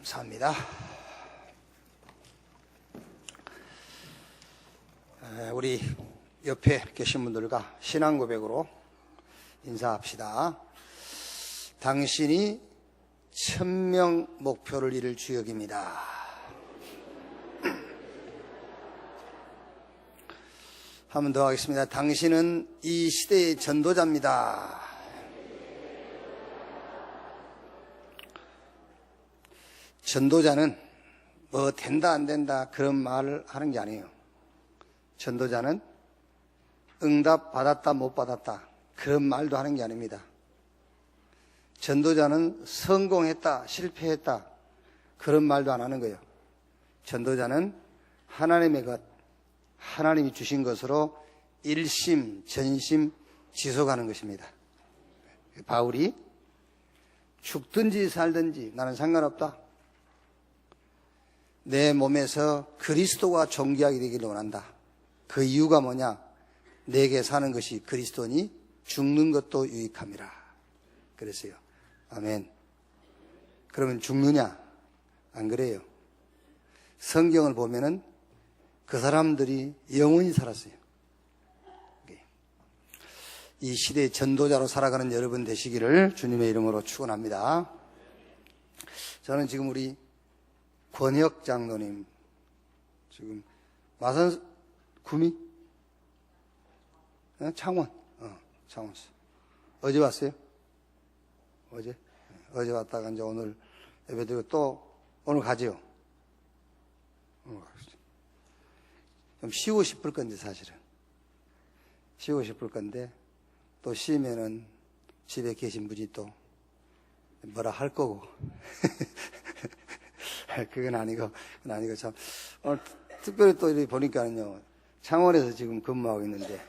감사합니다. 우리 옆에 계신 분들과 신앙 고백으로 인사합시다. 당신이 1000명 목표를 이룰 주역입니다. 한 번 더 하겠습니다. 당신은 이 시대의 전도자입니다. 전도자는 뭐 된다 안 된다 그런 말을 하는 게 아니에요. 전도자는 응답 받았다 못 받았다 그런 말도 하는 게 아닙니다. 전도자는 성공했다 실패했다 그런 말도 안 하는 거예요. 전도자는 하나님의 것, 하나님이 주신 것으로 일심 전심 지속하는 것입니다. 바울이 죽든지 살든지 나는 상관없다. 내 몸에서 그리스도가 존귀하게 되기를 원한다. 그 이유가 뭐냐? 내게 사는 것이 그리스도니 죽는 것도 유익함이라 그랬어요. 아멘. 그러면 죽느냐? 안 그래요. 성경을 보면은 그 사람들이 영원히 살았어요. 이 시대의 전도자로 살아가는 여러분 되시기를 주님의 이름으로 축원합니다. 저는 지금 우리 권혁 장로님 지금 마산 구미 창원 창원시 어제 왔어요? 어제 왔다가 이제 오늘 예배드리고 또 오늘 가지요. 오늘 가시죠. 좀 쉬고 싶을 건데 사실은 쉬고 싶을 건데 또 쉬면은 집에 계신 분이 또 뭐라 할 거고 그건 아니고 참 오늘 특별히 또 이렇게 보니까는요 창원에서 지금 근무하고 있는데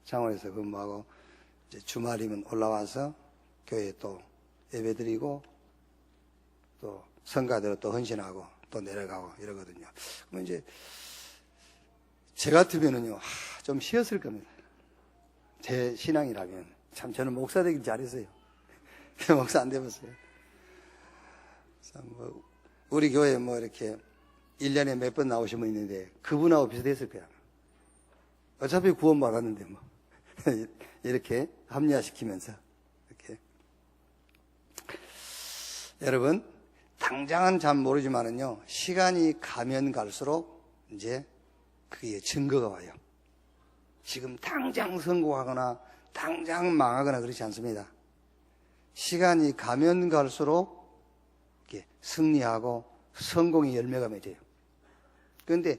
창원에서 근무하고 이제 주말이면 올라와서 교회에 또 예배드리고 또 성가대로 또 헌신하고 또 내려가고 이러거든요. 그럼 이제 제 같으면은요 좀 쉬었을 겁니다. 제 신앙이라면 참 저는 목사 되길 잘했어요. 목사 안 돼봤어요. 뭐 우리 교회에 뭐 이렇게 1년에 몇 번 나오신 분 있는데 그분하고 비슷했을 거야. 어차피 구원 받았는데 뭐 이렇게 합리화시키면서 이렇게. 여러분 당장은 잘 모르지만은요 시간이 가면 갈수록 이제 그게 증거가 와요. 지금 당장 성공하거나 당장 망하거나 그렇지 않습니다. 시간이 가면 갈수록 승리하고 성공의 열매가 맺어요. 그런데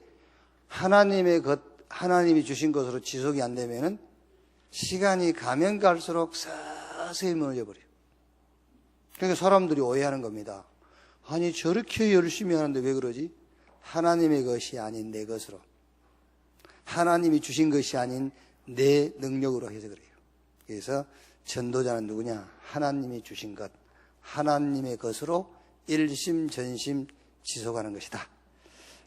하나님의 것, 하나님이 주신 것으로 지속이 안 되면은 시간이 가면 갈수록 서서히 무너져 버려요. 그러니까 사람들이 오해하는 겁니다. 아니 저렇게 열심히 하는데 왜 그러지? 하나님의 것이 아닌 내 것으로, 하나님이 주신 것이 아닌 내 능력으로 해서 그래요. 그래서 전도자는 누구냐? 하나님이 주신 것, 하나님의 것으로 일심전심 지속하는 것이다.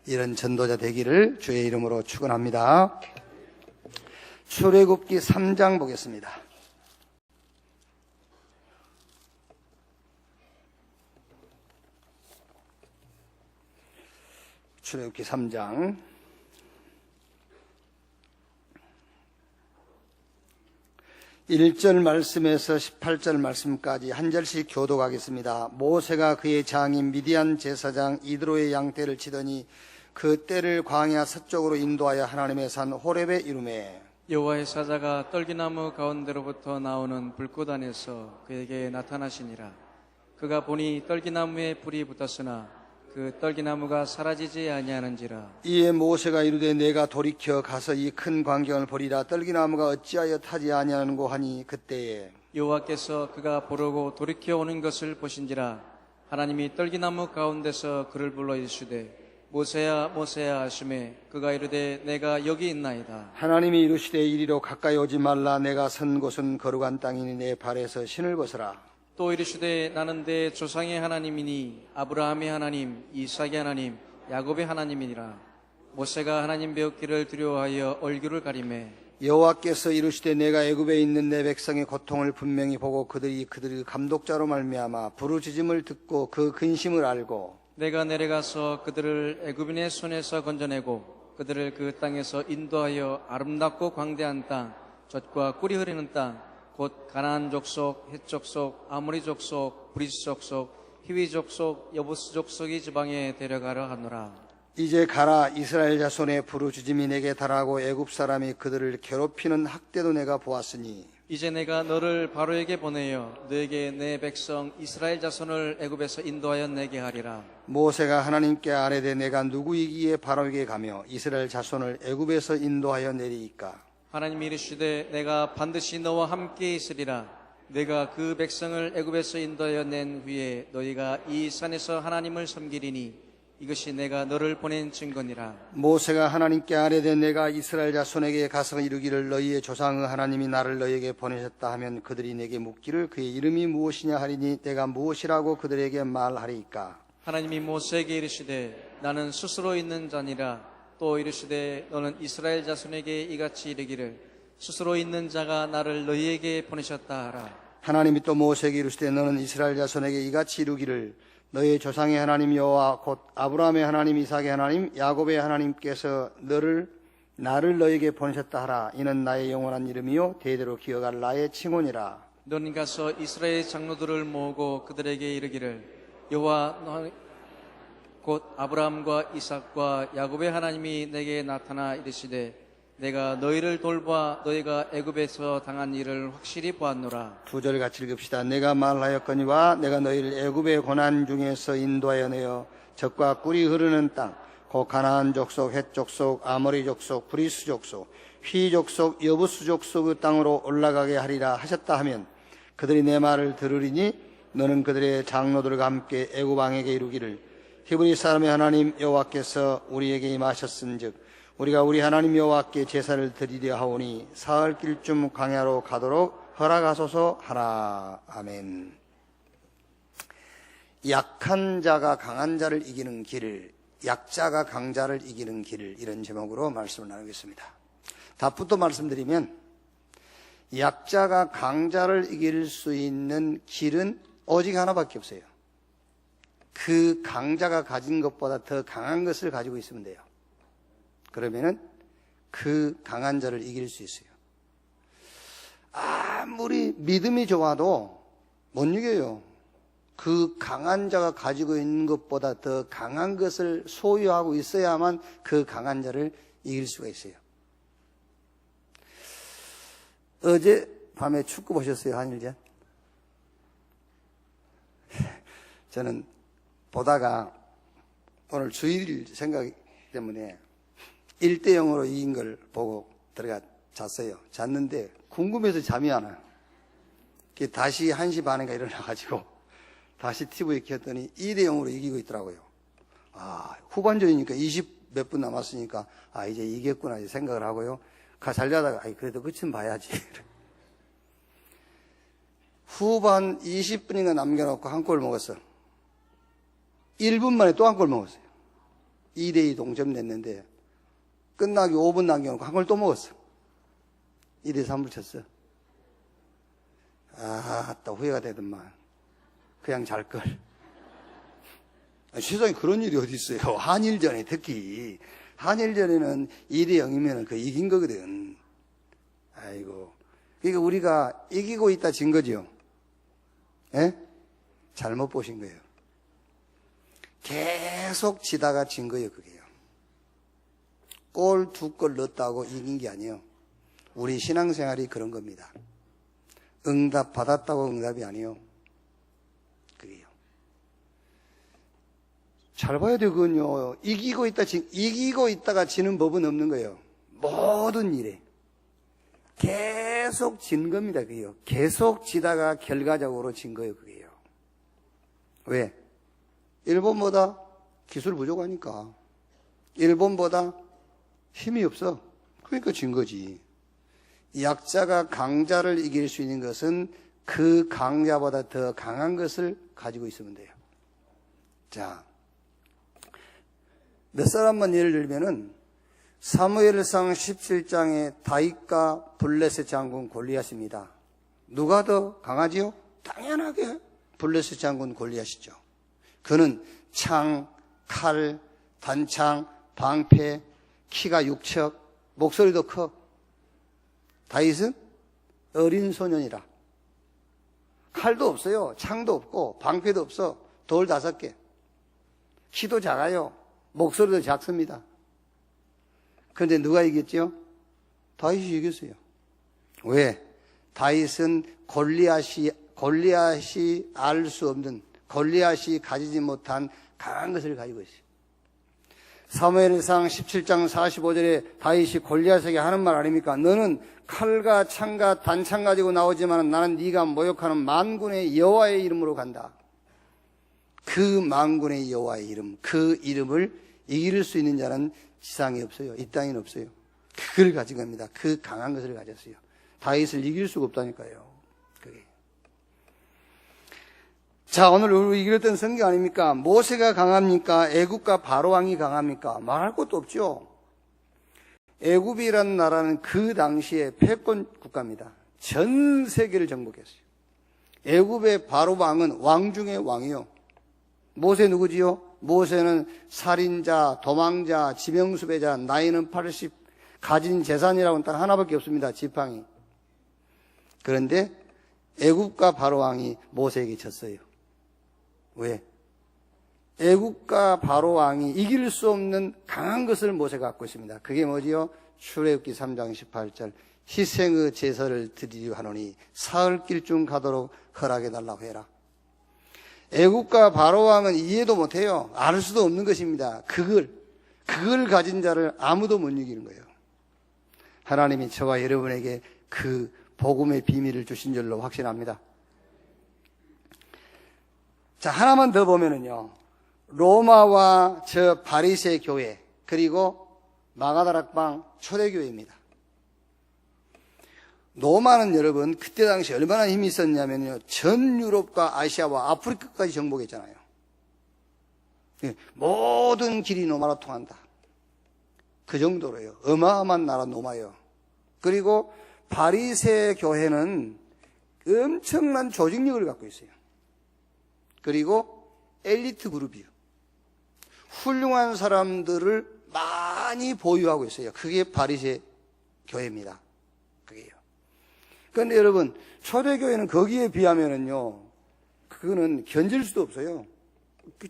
이런 전도자 되기를 주의 이름으로 축원합니다. 출애굽기 3장 보겠습니다. 출애굽기 3장 1절 말씀에서 18절 말씀까지 한 절씩 교독하겠습니다. 모세가 그의 장인 미디안 제사장 이드로의 양떼를 치더니 그 떼를 광야 서쪽으로 인도하여 하나님의 산 호렙에 이르매 여호와의 사자가 떨기나무 가운데로부터 나오는 불꽃 안에서 그에게 나타나시니라. 그가 보니 떨기나무에 불이 붙었으나 그 떨기나무가 사라지지 아니하는지라. 이에 모세가 이르되 내가 돌이켜 가서 이 큰 광경을 보리라. 떨기나무가 어찌하여 타지 아니하는고 하니 그때에 여호와께서 그가 보려고 돌이켜 오는 것을 보신지라. 하나님이 떨기나무 가운데서 그를 불러 이르시되 모세야 모세야 하시매 그가 이르되 내가 여기 있나이다. 하나님이 이르시되 이리로 가까이 오지 말라. 내가 선 곳은 거룩한 땅이니 내 발에서 신을 벗으라. 또 이르시되 나는 내 조상의 하나님이니 아브라함의 하나님, 이삭의 하나님, 야곱의 하나님이니라. 모세가 하나님 배우기를 두려워하여 얼굴을 가리매 여호와께서 이르시되 내가 애굽에 있는 내 백성의 고통을 분명히 보고 그들이 감독자로 말미암아 부르짖음을 듣고 그 근심을 알고 내가 내려가서 그들을 애굽인의 손에서 건져내고 그들을 그 땅에서 인도하여 아름답고 광대한 땅, 젖과 꿀이 흐르는 땅, 곧 가나안 족속, 헷 족속, 아모리 족속, 브리스 족속, 히위 족속, 여부스 족속의 지방에 데려가려 하노라. 이제 가라. 이스라엘 자손의 부르짖음이 내게 달하고 애굽 사람이 그들을 괴롭히는 학대도 내가 보았으니 이제 내가 너를 바로에게 보내어 너에게 내 백성 이스라엘 자손을 애굽에서 인도하여 내게 하리라. 모세가 하나님께 아뢰되 내가 누구이기에 바로에게 가며 이스라엘 자손을 애굽에서 인도하여 내리이까. 하나님이 이르시되 내가 반드시 너와 함께 있으리라. 내가 그 백성을 애굽에서 인도하여 낸 후에 너희가 이 산에서 하나님을 섬기리니 이것이 내가 너를 보낸 증거니라. 모세가 하나님께 아뢰되 내가 이스라엘 자손에게 가서 이르기를 너희의 조상의 하나님이 나를 너희에게 보내셨다 하면 그들이 내게 묻기를 그의 이름이 무엇이냐 하리니 내가 무엇이라고 그들에게 말하리이까. 하나님이 모세에게 이르시되 나는 스스로 있는 자니라. 또 이르시되 너는 이스라엘 자손에게 이같이 이르기를 스스로 있는 자가 나를 너희에게 보내셨다 하라. 하나님이 또 모세에게 이르시되 너는 이스라엘 자손에게 이같이 이르기를 너의 조상의 하나님 여호와 곧 아브라함의 하나님, 이삭의 하나님, 야곱의 하나님께서 나를 너에게 보내셨다 하라. 이는 나의 영원한 이름이요 대대로 기억할 나의 칭호니라. 너는 가서 이스라엘 장로들을 모으고 그들에게 이르기를 여호와 곧 아브라함과 이삭과 야곱의 하나님이 내게 나타나 이르시되 내가 너희를 돌봐 너희가 애굽에서 당한 일을 확실히 보았노라. 2절 같이 읽읍시다. 내가 말하였거니와 내가 너희를 애굽의 고난 중에서 인도하여 내어 젖과 꿀이 흐르는 땅 곧 가나안 족속, 헷 족속, 아모리 족속, 브리스 족속, 휘 족속, 여부스 족속의 땅으로 올라가게 하리라 하셨다 하면 그들이 내 말을 들으리니 너는 그들의 장로들과 함께 애굽 왕에게 이르기를 히브리 사람의 하나님 여호와께서 우리에게 임하셨은즉 우리가 우리 하나님 여호와께 제사를 드리려 하오니 사흘 길쯤 광야로 가도록 허락하소서 하라. 아멘. 약한 자가 강한 자를 이기는 길, 약자가 강자를 이기는 길, 이런 제목으로 말씀을 나누겠습니다. 답부터 말씀드리면 약자가 강자를 이길 수 있는 길은 오직 하나밖에 없어요. 그 강자가 가진 것보다 더 강한 것을 가지고 있으면 돼요. 그러면은 그 강한 자를 이길 수 있어요. 아무리 믿음이 좋아도 못 이겨요. 그 강한 자가 가지고 있는 것보다 더 강한 것을 소유하고 있어야만 그 강한 자를 이길 수가 있어요. 어제 밤에 축구 보셨어요? 한일전? 저는 보다가 오늘 주일 생각 때문에 1대0으로 이긴 걸 보고 들어가 잤어요. 잤는데 궁금해서 잠이 안 와요. 다시 1시 반인가 일어나가지고 다시 TV에 켰더니 2대0으로 이기고 있더라고요. 후반전이니까 20 몇 분 남았으니까 이제 이겼구나 생각을 하고요. 잘 자다가 그래도 끝은 봐야지. 후반 20분인가 남겨놓고 한 골 먹었어. 1분 만에 또 한 골 먹었어요. 2대2 동점 냈는데 끝나기 5분 남겨놓고 한 골 또 먹었어. 2대3을 쳤어. 또 후회가 되더만. 그냥 잘걸. 세상에 그런 일이 어디 있어요. 한일전에 특히. 한일전에는 2대0이면 그 이긴 거거든. 아이고. 그러니까 우리가 이기고 있다 진 거죠. 예? 잘못 보신 거예요. 계속 지다가 진 거예요, 그게요. 골 2골 넣었다고 이긴 게 아니에요. 우리 신앙생활이 그런 겁니다. 응답 받았다고 응답이 아니에요. 그게요. 잘 봐야 되거든요. 이기고 있다가 지는 법은 없는 거예요. 모든 일에. 계속 진 겁니다, 그게요. 계속 지다가 결과적으로 진 거예요, 그게요. 왜? 일본보다 기술 부족하니까. 일본보다 힘이 없어. 그러니까 진 거지. 약자가 강자를 이길 수 있는 것은 그 강자보다 더 강한 것을 가지고 있으면 돼요. 자, 몇 사람만 예를 들면은 사무엘상 17장에 다윗과 블레셋 장군 골리앗입니다. 누가 더 강하지요? 당연하게 블레셋 장군 골리앗이죠. 그는 창, 칼, 단창, 방패, 키가 6척, 목소리도 커. 다윗은 어린 소년이라. 칼도 없어요. 창도 없고 방패도 없어. 돌 5개. 키도 작아요. 목소리도 작습니다. 그런데 누가 이겼죠? 다윗이 이겼어요. 왜? 다윗은 골리앗이 알 수 없는, 골리앗이 가지지 못한 강한 것을 가지고 있어요. 사무엘상 17장 45절에 다윗이 골리앗에게 하는 말 아닙니까? 너는 칼과 창과 단창 가지고 나오지만 나는 네가 모욕하는 만군의 여호와의 이름으로 간다. 그 만군의 여호와의 이름, 그 이름을 이길 수 있는 자는 지상에 없어요. 이 땅에는 없어요. 그걸 가진 겁니다. 그 강한 것을 가졌어요. 다윗을 이길 수가 없다니까요. 그게. 자, 오늘 우리 읽었던 성경 아닙니까? 모세가 강합니까? 애굽과 바로왕이 강합니까? 말할 것도 없죠. 애굽이라는 나라는 그 당시에 패권 국가입니다. 전 세계를 정복했어요. 애굽의 바로왕은 왕 중의 왕이요. 모세 누구지요? 모세는 살인자, 도망자, 지명수배자, 나이는 80, 가진 재산이라고는 딱 하나밖에 없습니다. 지팡이. 그런데 애굽과 바로왕이 모세에게 졌어요. 왜? 애굽과 바로왕이 이길 수 없는 강한 것을 모세가 갖고 있습니다. 그게 뭐지요? 출애굽기 3장 18절 희생의 제사를 드리려 하노니 사흘 길 중 가도록 허락해 달라고 해라. 애굽과 바로왕은 이해도 못해요. 알 수도 없는 것입니다. 그걸 가진 자를 아무도 못 이기는 거예요. 하나님이 저와 여러분에게 그 복음의 비밀을 주신 줄로 확신합니다. 자, 하나만 더 보면은요, 로마와 저 바리새 교회, 그리고 마가다락방 초대교회입니다. 로마는 여러분 그때 당시 얼마나 힘이 있었냐면요, 전 유럽과 아시아와 아프리카까지 정복했잖아요. 모든 길이 로마로 통한다. 그 정도로요. 어마어마한 나라 로마요. 그리고 바리새 교회는 엄청난 조직력을 갖고 있어요. 그리고 엘리트 그룹이요. 훌륭한 사람들을 많이 보유하고 있어요. 그게 바리새 교회입니다. 그게요. 그런데 여러분, 초대교회는 거기에 비하면은요, 그거는 견질 수도 없어요.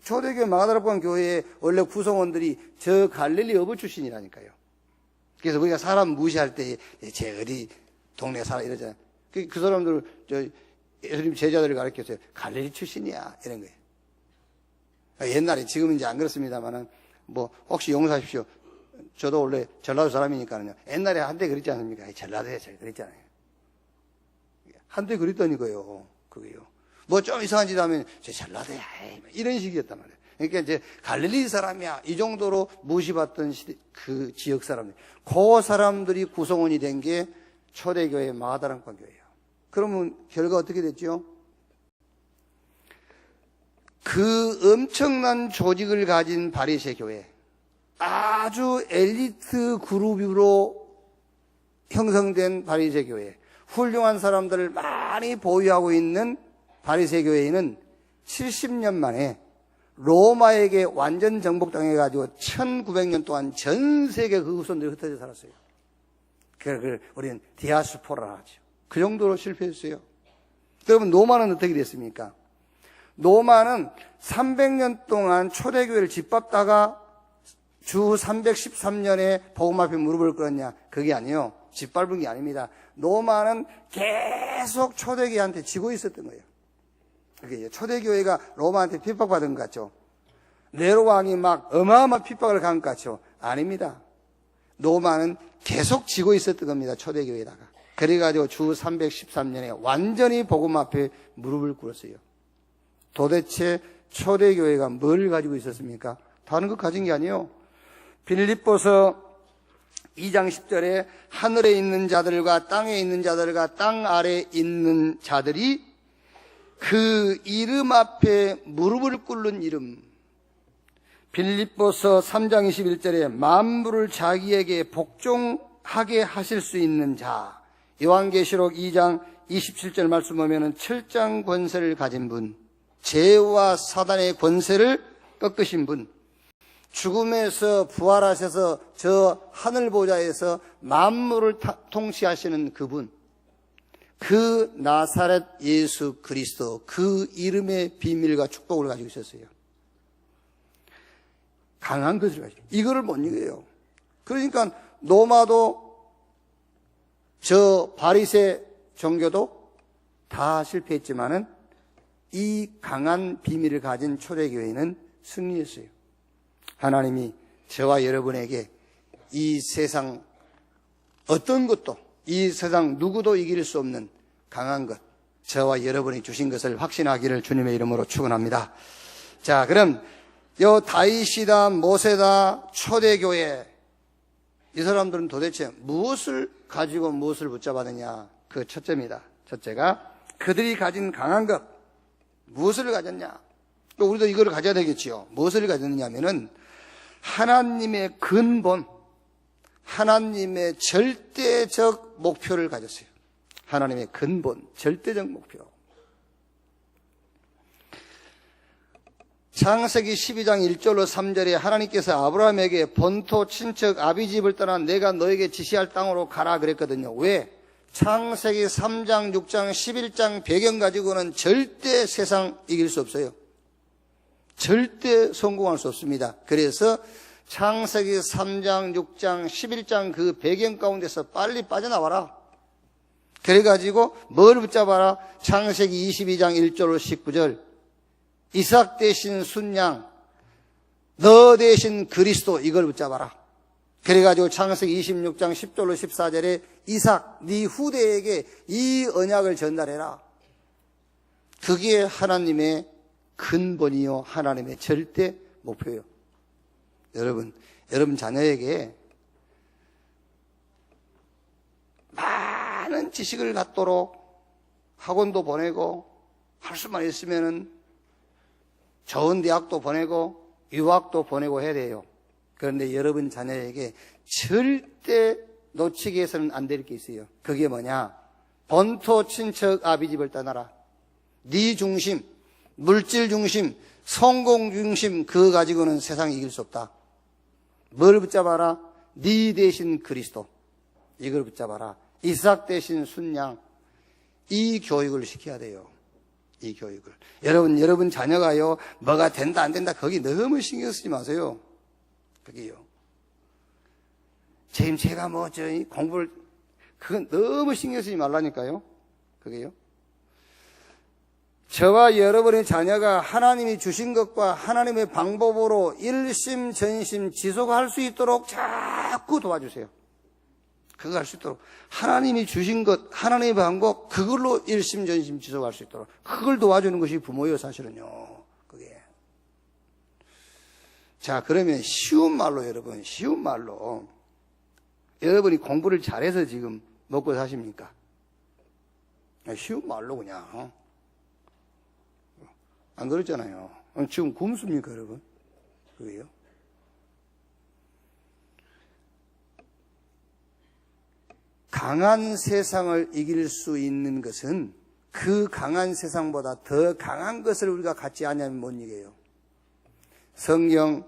초대교회 마가다락방 교회의 원래 구성원들이 저 갈릴리 어부 출신이라니까요. 그래서 우리가 사람 무시할 때, 제 어디 동네 사람 이러잖아요. 그 사람들, 예수님 제자들을 가르쳤어요. 갈릴리 출신이야. 이런 거예요. 옛날에, 지금은 이제 안 그렇습니다만은, 혹시 용서하십시오. 저도 원래 전라도 사람이니까요. 옛날에 한때 그랬지 않습니까? 전라도에 잘 그랬잖아요. 한때 그랬다니까요. 그게요. 좀 이상한 짓 하면, 저 전라도야. 이런 식이었단 말이에요. 그러니까 이제 갈릴리 사람이야. 이 정도로 무시받던 그 지역 사람들. 그 사람들이 구성원이 된 게 초대교회 마가다락방 교회예요. 그러면 결과 어떻게 됐죠? 그 엄청난 조직을 가진 바리새 교회, 아주 엘리트 그룹으로 형성된 바리새 교회, 훌륭한 사람들을 많이 보유하고 있는 바리새 교회는 70년 만에 로마에게 완전 정복당해가지고 1900년 동안 전 세계 그 후손들이 흩어져 살았어요. 그걸 우리는 디아스포라라 하죠. 그 정도로 실패했어요. 여러분, 로마는 어떻게 됐습니까? 로마는 300년 동안 초대교회를 짓밟다가 주 313년에 복음 앞에 무릎을 꿇었냐? 그게 아니에요. 짓밟은 게 아닙니다. 로마는 계속 초대교회한테 지고 있었던 거예요. 그게 초대교회가 로마한테 핍박받은 것 같죠? 네로 왕이 막 어마어마한 핍박을 간 것 같죠? 아닙니다. 로마는 계속 지고 있었던 겁니다. 초대교회에다가. 그래가지고 주 313년에 완전히 복음 앞에 무릎을 꿇었어요. 도대체 초대교회가 뭘 가지고 있었습니까? 다른 거 가진 게 아니에요. 빌립보서 2장 10절에 하늘에 있는 자들과 땅에 있는 자들과 땅 아래에 있는 자들이 그 이름 앞에 무릎을 꿇는 이름. 빌립보서 3장 21절에 만물을 자기에게 복종하게 하실 수 있는 자. 요한계시록 2장 27절 말씀 보면은 철장 권세를 가진 분. 죄와 사단의 권세를 꺾으신 분, 죽음에서 부활하셔서 저 하늘 보좌에서 만물을 통치하시는 그분, 그 나사렛 예수 그리스도, 그 이름의 비밀과 축복을 가지고 있었어요. 강한 것을 가지고 이거를 못 이겨요. 그러니까 로마도 저 바리새 종교도 다 실패했지만은 이 강한 비밀을 가진 초대교회는 승리했어요. 하나님이 저와 여러분에게 이 세상 어떤 것도, 이 세상 누구도 이길 수 없는 강한 것, 저와 여러분이 주신 것을 확신하기를 주님의 이름으로 축원합니다. 자, 그럼 요 다윗이다, 모세다, 초대교회, 이 사람들은 도대체 무엇을 가지고 무엇을 붙잡았느냐? 그 첫째입니다. 첫째가 그들이 가진 강한 것, 무엇을 가졌냐? 또 우리도 이걸 가져야 되겠지요. 무엇을 가졌느냐 하면은 하나님의 근본, 하나님의 절대적 목표를 가졌어요. 하나님의 근본, 절대적 목표. 창세기 12장 1절로 3절에 하나님께서 아브라함에게 본토 친척 아비집을 떠나 내가 너에게 지시할 땅으로 가라 그랬거든요. 왜? 창세기 3장, 6장, 11장 배경 가지고는 절대 세상 이길 수 없어요. 절대 성공할 수 없습니다. 그래서 창세기 3장, 6장, 11장 그 배경 가운데서 빨리 빠져나와라. 그래가지고 뭘 붙잡아라? 창세기 22장 1절로 19절. 이삭 대신 순양, 너 대신 그리스도, 이걸 붙잡아라. 그래가지고 창세기 26장 10절로 14절에 이삭, 네 후대에게 이 언약을 전달해라. 그게 하나님의 근본이요, 하나님의 절대 목표예요. 여러분 자녀에게 많은 지식을 갖도록 학원도 보내고 할 수만 있으면은 좋은 대학도 보내고 유학도 보내고 해야 돼요. 그런데 여러분 자녀에게 절대 놓치게 해서는 안 될 게 있어요. 그게 뭐냐? 본토 친척 아비집을 떠나라. 네 중심, 물질 중심, 성공 중심, 그거 가지고는 세상 이길 수 없다. 뭘 붙잡아라? 네 대신 그리스도, 이걸 붙잡아라. 이삭 대신 순양, 이 교육을 시켜야 돼요. 이 교육을. 여러분 자녀가요, 뭐가 된다 안 된다 거기 너무 신경 쓰지 마세요. 그게요. 제가 공부를, 그건 너무 신경 쓰지 말라니까요. 그게요. 저와 여러분의 자녀가 하나님이 주신 것과 하나님의 방법으로 일심전심 지속할 수 있도록 자꾸 도와주세요. 그거 할 수 있도록 하나님이 주신 것, 하나님의 방법, 그걸로 일심전심 지속할 수 있도록 그걸 도와주는 것이 부모예요, 사실은요. 그게. 자, 그러면 쉬운 말로 쉬운 말로 여러분이 공부를 잘해서 지금 먹고 사십니까? 쉬운 말로 그냥. 안 그렇잖아요. 지금 굶습니까, 여러분? 그게요. 강한 세상을 이길 수 있는 것은 그 강한 세상보다 더 강한 것을 우리가 갖지 않으면 못 이겨요. 성경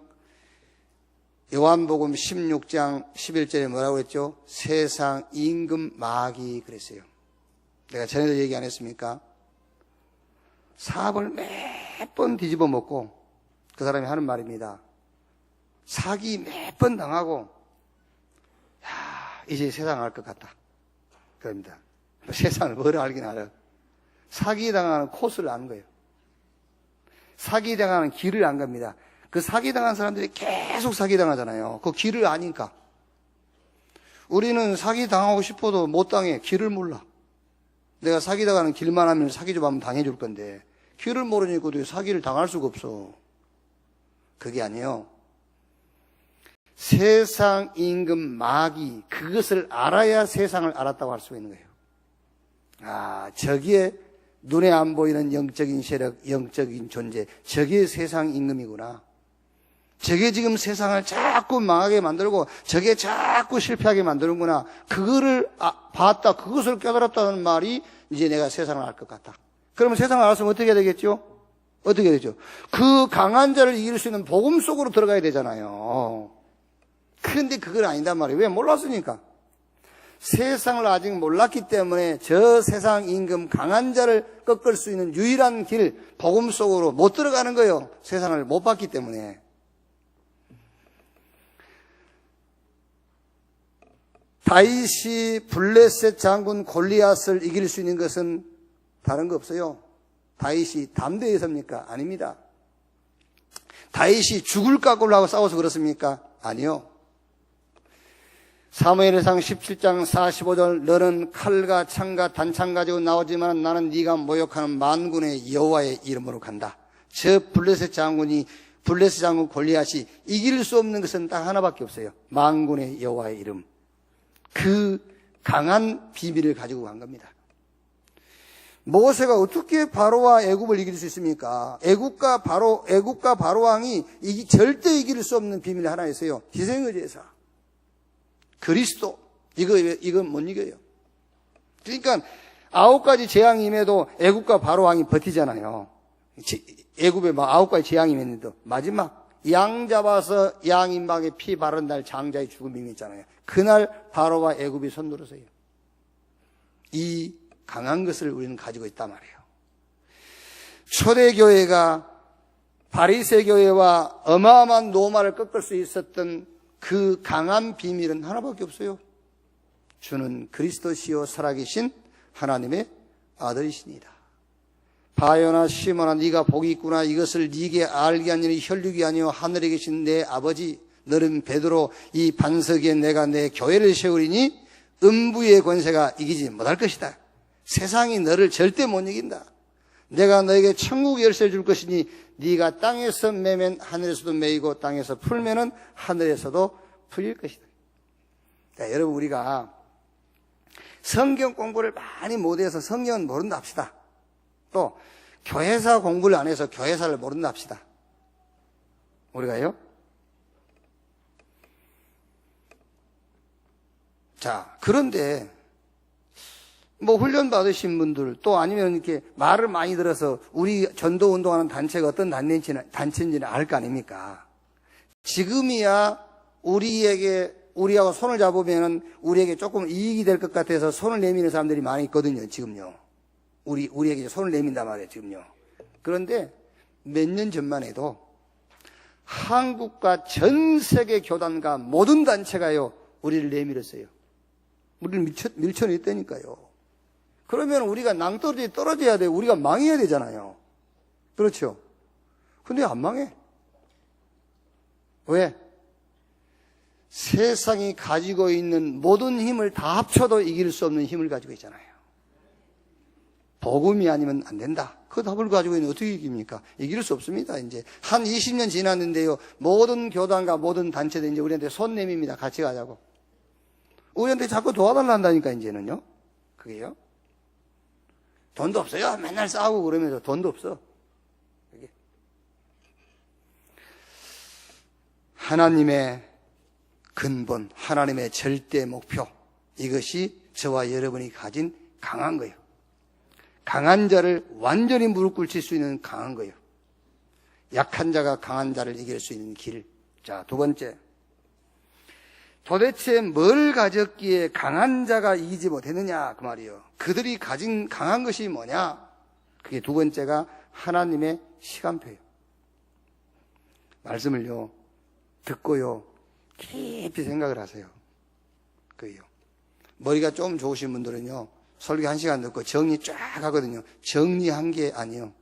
요한복음 16장 11절에 뭐라고 했죠? 세상 임금 마귀 그랬어요. 내가 전에도 얘기 안 했습니까? 사업을 몇 번 뒤집어 먹고 그 사람이 하는 말입니다. 사기 몇 번 당하고 이제 세상 알 것 같다. 그럽니다. 세상을 뭘 알긴 알아요. 사기 당하는 코스를 아는 거예요. 사기 당하는 길을 안 갑니다. 그 사기 당한 사람들이 계속 사기 당하잖아요. 그 길을 아니까. 우리는 사기 당하고 싶어도 못 당해. 길을 몰라. 내가 사기 당하는 길만 하면 사기 좀 하면 당해줄 건데 길을 모르니까 사기를 당할 수가 없어. 그게 아니에요. 세상 임금 마귀, 그것을 알아야 세상을 알았다고 할 수 있는 거예요. 저기에 눈에 안 보이는 영적인 세력, 영적인 존재, 저게 세상 임금이구나. 저게 지금 세상을 자꾸 망하게 만들고 저게 자꾸 실패하게 만드는구나. 그거를 봤다, 그것을 깨달았다는 말이 이제 내가 세상을 알 것 같다. 그러면 세상을 알았으면 어떻게 해야 되겠죠? 어떻게 되죠? 그 강한 자를 이길 수 있는 복음 속으로 들어가야 되잖아요. 그런데 그건 아니단 말이에요. 왜? 몰랐으니까. 세상을 아직 몰랐기 때문에 저 세상 임금 강한 자를 꺾을 수 있는 유일한 길, 복음 속으로 못 들어가는 거예요. 세상을 못 봤기 때문에. 다윗이 블레셋 장군 골리앗을 이길 수 있는 것은 다른 거 없어요. 다윗이 담대해서입니까? 아닙니다. 다윗이 죽을 각오를 하고 싸워서 그렇습니까? 아니요. 사무엘상 17장 45절 너는 칼과 창과 단창 가지고 나오지만 나는 네가 모욕하는 만군의 여호와의 이름으로 간다. 저 블레셋 장군 골리앗이 이길 수 없는 것은 딱 하나밖에 없어요. 만군의 여호와의 이름. 그 강한 비밀을 가지고 간 겁니다. 모세가 어떻게 바로와 애굽을 이길 수 있습니까? 애굽과 바로 왕이 절대 이길 수 없는 비밀이 하나 있어요. 희생의제사. 그리스도. 이건 못 이겨요. 그러니까 9가지 재앙이 임해도 애굽과 바로 왕이 버티잖아요. 애굽에 막 9가지 재앙이 임했는데 마지막 양 잡아서 양 임박에 피 바른 날 장자의 죽음이 있잖아요. 그날 바로와 애굽이 손들어서요. 이 강한 것을 우리는 가지고 있단 말이에요. 초대교회가 바리새 교회와 어마어마한 노마를 꺾을 수 있었던 그 강한 비밀은 하나밖에 없어요. 주는 그리스도시요 살아계신 하나님의 아들이시니라. 바요나 시몬아 네가 복이 있구나. 이것을 네게 알게 하니 혈육이 아니요 하늘에 계신 내 아버지. 너는 베드로 이 반석 위에 내가 내 교회를 세우리니 음부의 권세가 이기지 못할 것이다. 세상이 너를 절대 못 이긴다. 내가 너에게 천국 열쇠를 줄 것이니 네가 땅에서 매면 하늘에서도 매이고 땅에서 풀면은 하늘에서도 풀릴 것이다. 자, 여러분 우리가 성경 공부를 많이 못해서 성경은 모른다 합시다. 또 교회사 공부를 안 해서 교회사를 모른다 합시다. 우리가요? 자, 그런데 뭐 훈련 받으신 분들 또 아니면 이렇게 말을 많이 들어서 우리 전도 운동하는 단체가 어떤 단체인지는 알 거 아닙니까? 지금이야 우리하고 손을 잡으면은 우리에게 조금 이익이 될 것 같아서 손을 내미는 사람들이 많이 있거든요, 지금요. 우리에게 손을 내민단 말이에요, 지금요. 그런데 몇 년 전만 해도 한국과 전 세계 교단과 모든 단체가요, 우리를 내밀었어요. 우리를 밀쳐냈다니까요. 그러면 우리가 낭떠러지에 떨어져야 돼요. 우리가 망해야 되잖아요. 그렇죠? 근데 안 망해. 왜? 세상이 가지고 있는 모든 힘을 다 합쳐도 이길 수 없는 힘을 가지고 있잖아요. 복음이 아니면 안 된다. 그 답을 가지고 있는 어떻게 이깁니까? 이길 수 없습니다. 이제 한 20년 지났는데요. 모든 교단과 모든 단체들 이제 우리한테 손 내밉니다. 같이 가자고. 우리한테 자꾸 도와달란다니까 이제는요. 그게요. 돈도 없어요. 맨날 싸우고 그러면서 돈도 없어. 그게. 하나님의 근본, 하나님의 절대 목표, 이것이 저와 여러분이 가진 강한 거예요. 강한 자를 완전히 무릎 꿇칠 수 있는 강한 거예요. 약한 자가 강한 자를 이길 수 있는 길. 자, 두 번째. 도대체 뭘 가졌기에 강한 자가 이기지 못했느냐 그 말이에요. 그들이 가진 강한 것이 뭐냐? 그게 두 번째가 하나님의 시간표예요. 말씀을요 듣고요 깊이 생각을 하세요. 그게요. 머리가 좀 좋으신 분들은요 설교 1시간 듣고 정리 쫙 하거든요. 정리한 게 아니에요.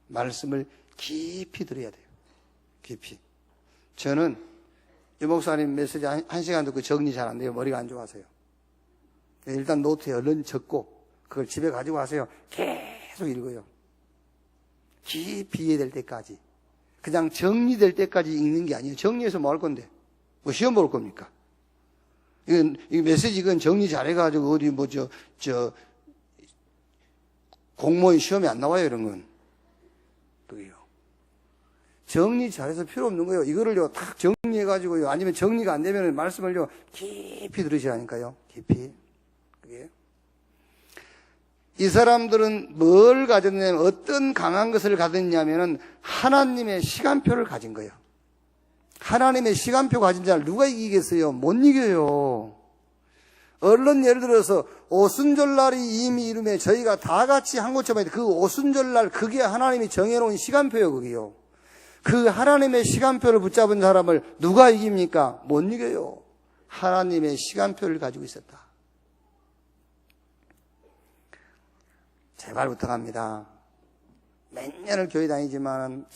말씀을 깊이 들어야 돼요. 깊이. 저는 이 목사님 메시지 1시간 듣고 정리 잘 안 돼요. 머리가 안 좋아서요. 일단 노트에 얼른 적고 그걸 집에 가지고 가세요. 계속 읽어요. 깊이 이해될 때까지. 그냥 정리될 때까지 읽는 게 아니에요. 정리해서 뭐 할 건데? 뭐 시험 볼 겁니까? 이 메시지 이건 정리 잘해가지고 어디 공무원 시험에 안 나와요, 이런 건. 그게요. 정리 잘해서 필요 없는 거예요. 이거를요, 탁 정리해가지고요. 아니면 정리가 안 되면 말씀을요, 깊이 들으셔야 하니까요. 깊이. 그게. 이 사람들은 뭘 가졌냐면 어떤 강한 것을 가졌냐면은 하나님의 시간표를 가진 거예요. 하나님의 시간표 가진 자를 누가 이기겠어요? 못 이겨요. 얼른 예를 들어서 오순절날이 이미 이름에 저희가 다 같이 한 곳에 그 오순절날 그게 하나님이 정해놓은 시간표예요. 그게요. 그 하나님의 시간표를 붙잡은 사람을 누가 이깁니까? 못 이겨요. 하나님의 시간표를 가지고 있었다. 제발 부탁합니다. 몇 년을 교회 다니지만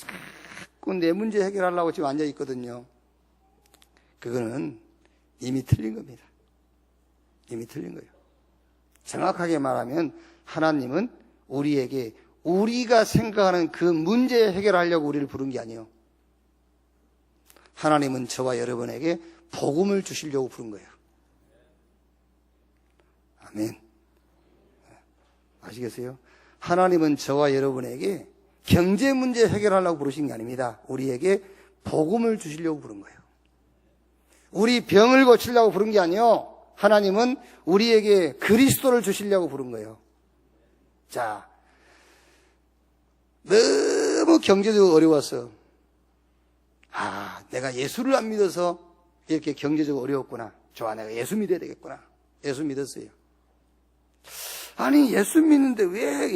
자꾸 내 문제 해결하려고 지금 앉아 있거든요. 그거는 이미 틀린 겁니다. 이미 틀린 거예요. 정확하게 말하면 하나님은 우리에게 우리가 생각하는 그 문제 해결하려고 우리를 부른 게 아니에요. 하나님은 저와 여러분에게 복음을 주시려고 부른 거예요. 아멘. 아시겠어요? 하나님은 저와 여러분에게 경제 문제 해결하려고 부르신 게 아닙니다. 우리에게 복음을 주시려고 부른 거예요. 우리 병을 고치려고 부른 게 아니에요. 하나님은 우리에게 그리스도를 주시려고 부른 거예요. 자, 너무 경제적으로 어려웠어. 내가 예수를 안 믿어서 이렇게 경제적으로 어려웠구나. 좋아, 내가 예수 믿어야 되겠구나. 예수 믿었어요. 아니, 예수 믿는데 왜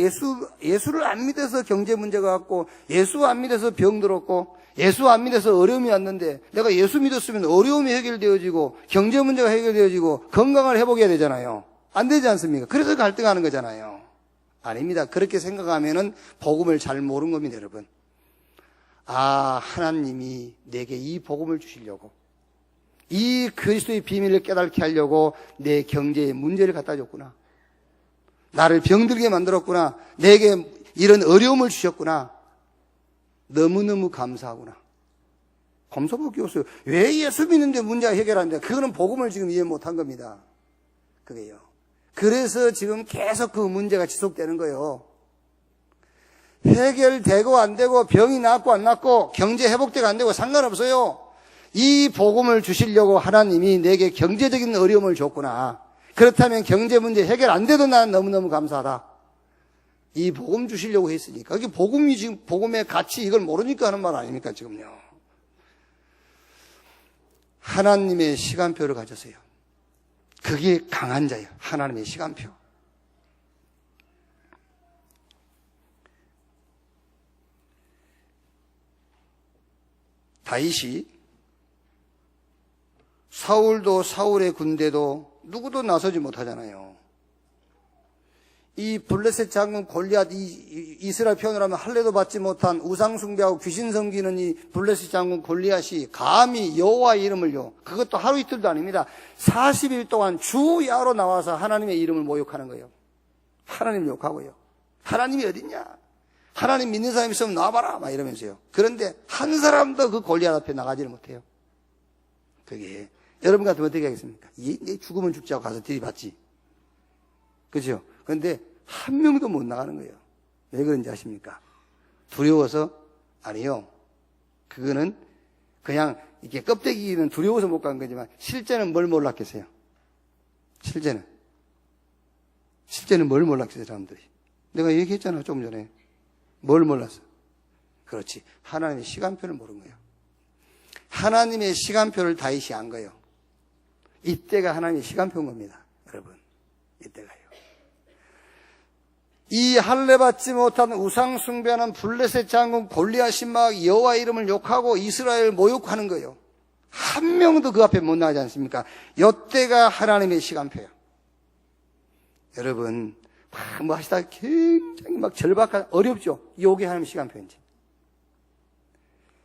예수를 안 믿어서 경제 문제가 왔고, 예수 안 믿어서 병 들었고, 예수 안 믿어서 어려움이 왔는데, 내가 예수 믿었으면 어려움이 해결되어지고, 경제 문제가 해결되어지고, 건강을 회복해야 되잖아요. 안 되지 않습니까? 그래서 갈등하는 거잖아요. 아닙니다. 그렇게 생각하면은 복음을 잘 모르는 겁니다, 여러분. 하나님이 내게 이 복음을 주시려고, 이 그리스도의 비밀을 깨닫게 하려고 내 경제에 문제를 갖다 줬구나. 나를 병들게 만들었구나. 내게 이런 어려움을 주셨구나. 너무너무 감사하구나. 감사밖에 없어요. 왜 예수 믿는데 문제가 해결하는데? 그거는 복음을 지금 이해 못한 겁니다. 그게요. 그래서 지금 계속 그 문제가 지속되는 거예요. 해결되고 안 되고, 병이 낫고 안 낫고, 경제 회복되고 안 되고 상관없어요. 이 복음을 주시려고 하나님이 내게 경제적인 어려움을 줬구나. 그렇다면 경제 문제 해결 안 돼도 나는 너무너무 감사하다. 이 복음 주시려고 했으니까. 이게 복음이 지금, 복음의 가치 이걸 모르니까 하는 말 아닙니까, 지금요. 하나님의 시간표를 가졌어요. 그게 강한 자예요. 하나님의 시간표. 다윗이 사울도 사울의 군대도 누구도 나서지 못하잖아요. 이 블레셋 장군 골리앗, 이스라엘 표현으로 하면 할례도 받지 못한 우상 숭배하고 귀신 섬기는 이 블레셋 장군 골리앗이 감히 여호와의 이름을요, 그것도 하루 이틀도 아닙니다. 40일 동안 주야로 나와서 하나님의 이름을 모욕하는 거예요. 하나님 욕하고요. 하나님이 어딨냐? 하나님 믿는 사람 있으면 나와봐라 막 이러면서요. 그런데 한 사람도 그 골리앗 앞에 나가지를 못해요. 그게 여러분 같으면 어떻게 하겠습니까? 얘 죽으면 죽지 하고 가서 들이받지. 그죠? 그런데 한 명도 못 나가는 거예요. 왜 그런지 아십니까? 두려워서? 아니요. 그거는 그냥 이렇게 껍데기는 두려워서 못 간 거지만 실제는 뭘 몰랐겠어요? 실제는 뭘 몰랐겠어요, 사람들이? 내가 얘기했잖아, 조금 전에. 뭘 몰랐어? 그렇지. 하나님의 시간표를 모른 거예요. 하나님의 시간표를 다윗이 안 거예요. 이때가 하나님의 시간표인 겁니다, 여러분. 이때가요. 이 할례 받지 못한 우상 숭배하는 블레셋 장군 골리앗이 막 여호와 이름을 욕하고 이스라엘을 모욕하는 거예요. 한 명도 그 앞에 못 나가지 않습니까? 이때가 하나님의 시간표예요. 여러분, 뭐 하시다 굉장히 막 절박한, 어렵죠? 요게 하나님의 시간표인지.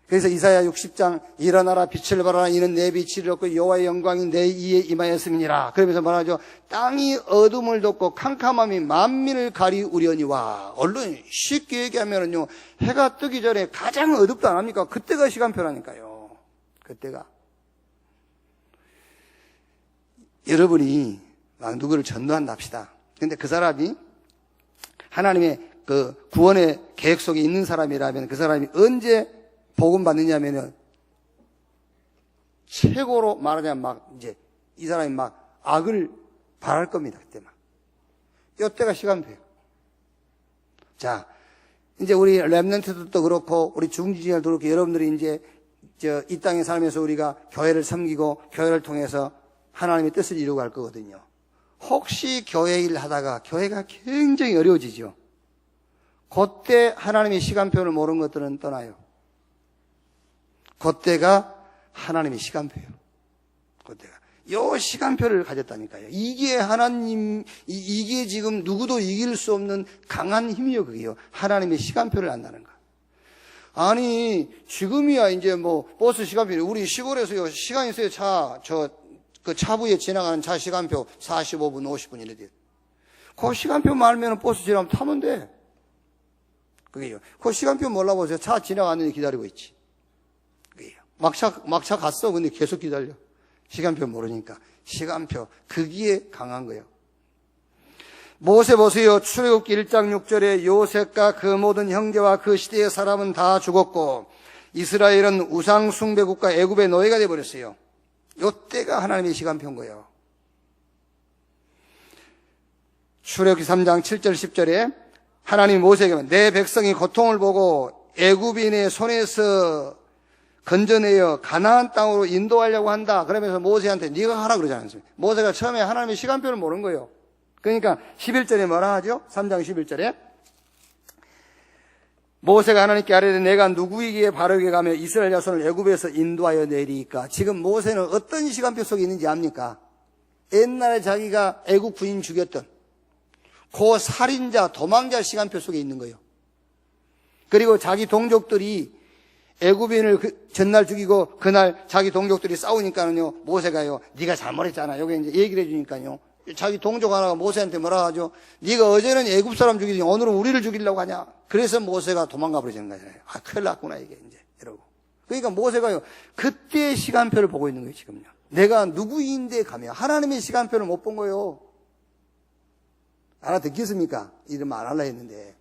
그래서 이사야 60장 일어나라 빛을 발하라 이는 내 빛이 얻고 여호와의 영광이 내 이에 임하였음이니라. 그러면서 말하죠. 땅이 어둠을 덮고 캄캄함이 만민을 가리우려니와. 얼른 쉽게 얘기하면은요, 해가 뜨기 전에 가장 어둡다 안 합니까? 그때가 시간표라니까요. 그때가. 여러분이 막 누구를 전도한다 합시다. 근데 그 사람이 하나님의 그 구원의 계획 속에 있는 사람이라면 그 사람이 언제 복음 받느냐면은 최고로 말하자면 막 이제 이 사람이 막 악을 바랄 겁니다. 그때 막. 이때가 시간표예요. 자, 이제 우리 렘넌트들도 그렇고 우리 중지자도 그렇고 여러분들이 이제 이 땅에 살면서 우리가 교회를 섬기고 교회를 통해서 하나님의 뜻을 이루고 갈 거거든요. 혹시 교회 일 하다가 교회가 굉장히 어려워지죠. 그때 하나님의 시간표를 모르는 것들은 떠나요. 그때가 하나님의 시간표예요. 그때가. 요 시간표를 가졌다니까요. 이게 하나님, 이게 지금 누구도 이길 수 없는 강한 힘이요, 그게요. 하나님의 시간표를 안다는 거. 아니, 지금이야, 이제 뭐, 버스 시간표, 우리 시골에서요, 시간 있어요, 그 차부에 지나가는 차 시간표 45분, 50분 이래 돼요. 그 시간표 말면 버스 지나면 타면 돼. 그게요. 그 시간표 몰라보세요. 차 지나가는데 기다리고 있지. 그게요. 막차 갔어. 근데 계속 기다려. 시간표 모르니까. 시간표. 거기에 강한 거예요. 모세 보세요. 출애굽기 1장 6절에 요셉과 그 모든 형제와 그 시대의 사람은 다 죽었고 이스라엘은 우상 숭배국가 애굽의 노예가 되어버렸어요. 요때가 하나님의 시간표인 거예요. 출애굽기 3장 7절 10절에 하나님 모세에게 내 백성이 고통을 보고 애굽인의 손에서 건져내어 가나안 땅으로 인도하려고 한다. 그러면서 모세한테 네가 하라 그러지 않습니까? 모세가 처음에 하나님의 시간표를 모르는 거예요. 그러니까 11절에 뭐라 하죠? 3장 11절에 모세가 하나님께 아뢰되 내가 누구에게 바르게 가며 이스라엘 자손을 애굽에서 인도하여 내리까? 지금 모세는 어떤 시간표 속에 있는지 압니까? 옛날에 자기가 애굽 군인 죽였던 그 살인자, 도망자 시간표 속에 있는 거예요. 그리고 자기 동족들이 애굽인을 전날 죽이고 그날 자기 동족들이 싸우니까는요, 모세가요, 네가 잘못했잖아. 여기 이제 얘기를 해주니까요. 자기 동족 하나가 모세한테 뭐라 하죠? 네가 어제는 애굽 사람 죽이더니 오늘은 우리를 죽이려고 하냐? 그래서 모세가 도망가 버리는 거잖아요. 아, 큰일 났구나, 이게 이제. 이러고. 그러니까 모세가요, 그때의 시간표를 보고 있는 거예요, 지금요. 내가 누구인데 가며 하나님의 시간표를 못 본 거예요. 알아듣겠습니까? 이름 안 하려 했는데.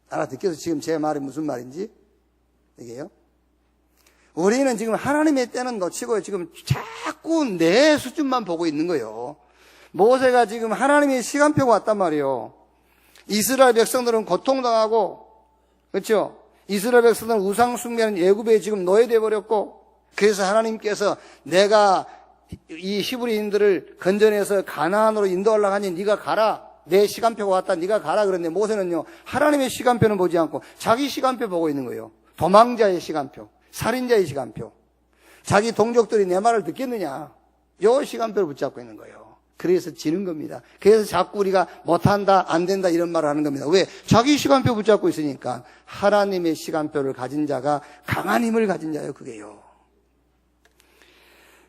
알아듣겠어? 지금 제 말이 무슨 말인지? 이게요? 우리는 지금 하나님의 때는 놓치고 지금 자꾸 내 수준만 보고 있는 거예요. 모세가 지금 하나님의 시간표가 왔단 말이에요. 이스라엘 백성들은 고통당하고, 그렇죠? 이스라엘 백성들은 우상 숭배하는 애굽에 지금 노예돼 버렸고, 그래서 하나님께서 내가 이 히브리인들을 건져내서 가나안으로 인도하려고 하니 네가 가라. 내 시간표가 왔다. 네가 가라. 그런데 모세는요, 하나님의 시간표는 보지 않고 자기 시간표 보고 있는 거예요. 도망자의 시간표, 살인자의 시간표. 자기 동족들이 내 말을 듣겠느냐? 요 시간표를 붙잡고 있는 거예요. 그래서 지는 겁니다. 그래서 자꾸 우리가 못한다, 안 된다 이런 말을 하는 겁니다. 왜? 자기 시간표 붙잡고 있으니까. 하나님의 시간표를 가진 자가 강한 힘을 가진 자예요. 그게요.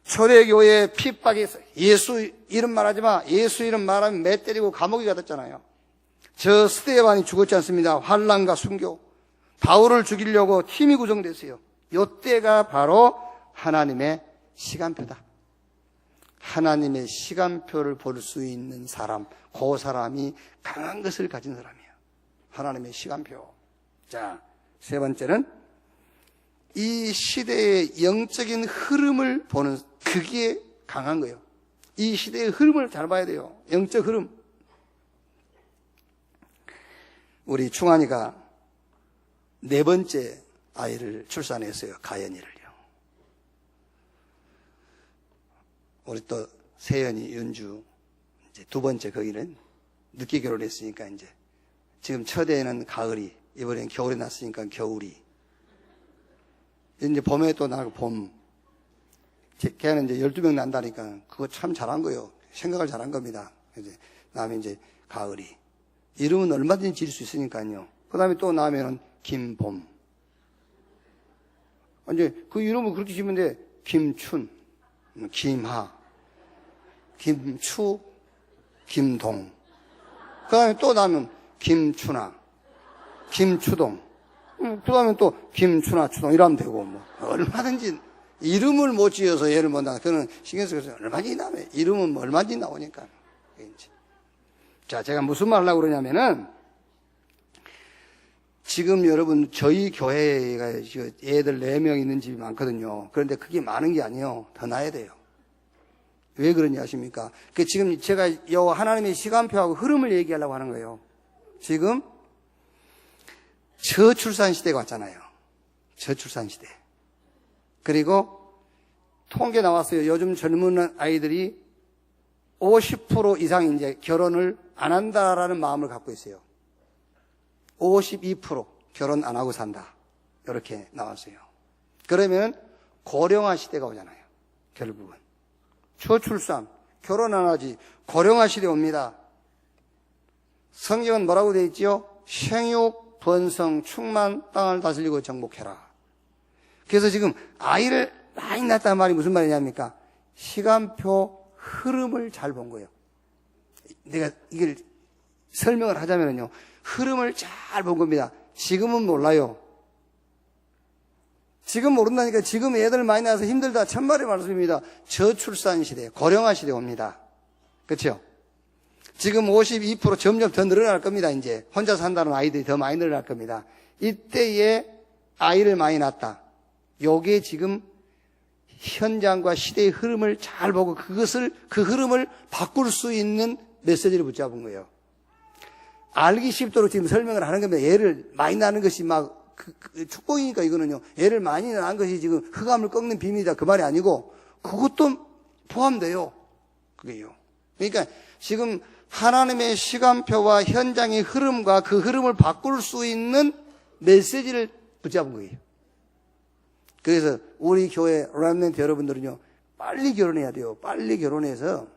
초대교회 핍박이 예수 이름 말하지 마. 예수 이름 말하면 매 때리고 감옥에 가뒀잖아요. 저 스데반이 죽었지 않습니다. 환난과 순교. 바울을 죽이려고 팀이 구성됐어요. 요때가 바로 하나님의 시간표다. 하나님의 시간표를 볼 수 있는 사람, 그 사람이 강한 것을 가진 사람이에요. 하나님의 시간표. 자, 세 번째는 이 시대의 영적인 흐름을 보는, 그게 강한 거예요. 이 시대의 흐름을 잘 봐야 돼요. 영적 흐름. 우리 충환이가 네 번째 아이를 출산했어요. 가연이를요. 우리 또 세연이, 윤주, 이제 두 번째 거기는 늦게 결혼했으니까 이제 지금 첫 애는 가을이, 이번엔 겨울에 났으니까 겨울이. 이제 봄에 또 나고 봄. 걔는 이제 12명 난다니까 그거 참 잘한 거예요. 생각을 잘한 겁니다. 이제 다음에 이제 가을이. 이름은 얼마든지 지을 수 있으니까요. 그 다음에 또 나면은 김봄. 이제 그 이름을 그렇게 지으면 돼. 김춘, 김하, 김추, 김동. 그 다음에 또 나면 김춘아, 김추동. 그 다음에 또 김춘아, 추동 이러면 되고, 뭐. 얼마든지 이름을 못 지어서 얘를 못 나. 그는 신경 쓰여서 얼마든지 나면 이름은 뭐 얼마든지 나오니까. 자, 제가 무슨 말 하려고 그러냐면은 지금 여러분 저희 교회가 애들 4명 있는 집이 많거든요. 그런데 그게 많은 게 아니에요. 더 나야 돼요. 왜 그런지 아십니까? 그 지금 제가 하나님의 시간표하고 흐름을 얘기하려고 하는 거예요. 지금 저출산 시대가 왔잖아요. 저출산 시대. 그리고 통계 나왔어요. 요즘 젊은 아이들이 50% 이상 이제 결혼을 안 한다라는 마음을 갖고 있어요. 52% 결혼 안 하고 산다. 이렇게 나왔어요. 그러면 고령화 시대가 오잖아요. 결국은. 저출산, 결혼 안 하지, 고령화 시대 옵니다. 성경은 뭐라고 되어 있지요? 생육, 번성, 충만, 땅을 다스리고 정복해라. 그래서 지금 아이를 많이 낳았다는 말이 무슨 말이냐입니까? 시간표 흐름을 잘 본 거예요. 내가 이걸 설명을 하자면요. 흐름을 잘 본 겁니다. 지금은 몰라요. 지금 모른다니까. 지금 애들 많이 낳아서 힘들다. 천만의 말씀입니다. 저출산 시대, 고령화 시대 옵니다. 그렇죠? 지금 52% 점점 더 늘어날 겁니다. 이제 혼자 산다는 아이들이 더 많이 늘어날 겁니다. 이때에 아이를 많이 낳았다. 요게 지금 현장과 시대의 흐름을 잘 보고 그 흐름을 바꿀 수 있는 메시지를 붙잡은 거예요. 알기 쉽도록 지금 설명을 하는 겁니다. 애를 많이 낳는 것이 막 축복이니까 이거는요. 애를 많이 낳은 것이 지금 흑암을 꺾는 비밀이다. 그 말이 아니고 그것도 포함돼요. 그게요. 그러니까 지금 하나님의 시간표와 현장의 흐름과 그 흐름을 바꿀 수 있는 메시지를 붙잡은 거예요. 그래서 우리 교회 렘넌트 여러분들은요. 빨리 결혼해야 돼요. 빨리 결혼해서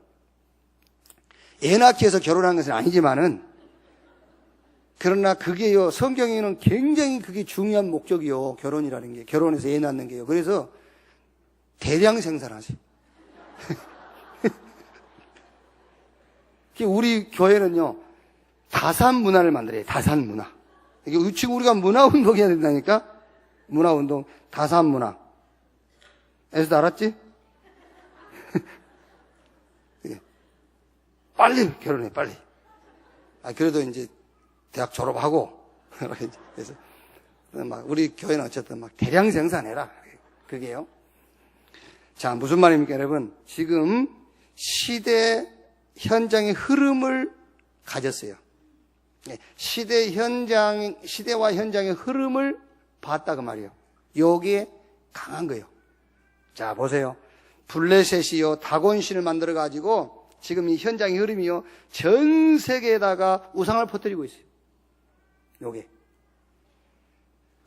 애 낳기 위해서 결혼한 것은 아니지만은 그러나 그게요. 성경에는 굉장히 그게 중요한 목적이요. 결혼이라는 게. 결혼해서 애 낳는 게요. 그래서 대량 생산하세요. 우리 교회는요. 다산 문화를 만들어요. 다산 문화. 이게 지금 우리가 문화운동 해야 된다니까? 문화운동, 다산 문화. 에서도 알았지? 빨리 결혼해, 빨리. 그래도 이제 대학 졸업하고, 그래서 막 우리 교회는 어쨌든 막 대량 생산해라. 그게요. 자, 무슨 말입니까, 여러분? 지금 시대 현장의 흐름을 가졌어요. 시대와 현장의 흐름을 봤다 그 말이에요. 여기에 강한 거예요. 자, 보세요. 블레셋이요, 다곤신을 만들어가지고 지금 이 현장의 흐름이요, 전 세계에다가 우상을 퍼뜨리고 있어요. 요게.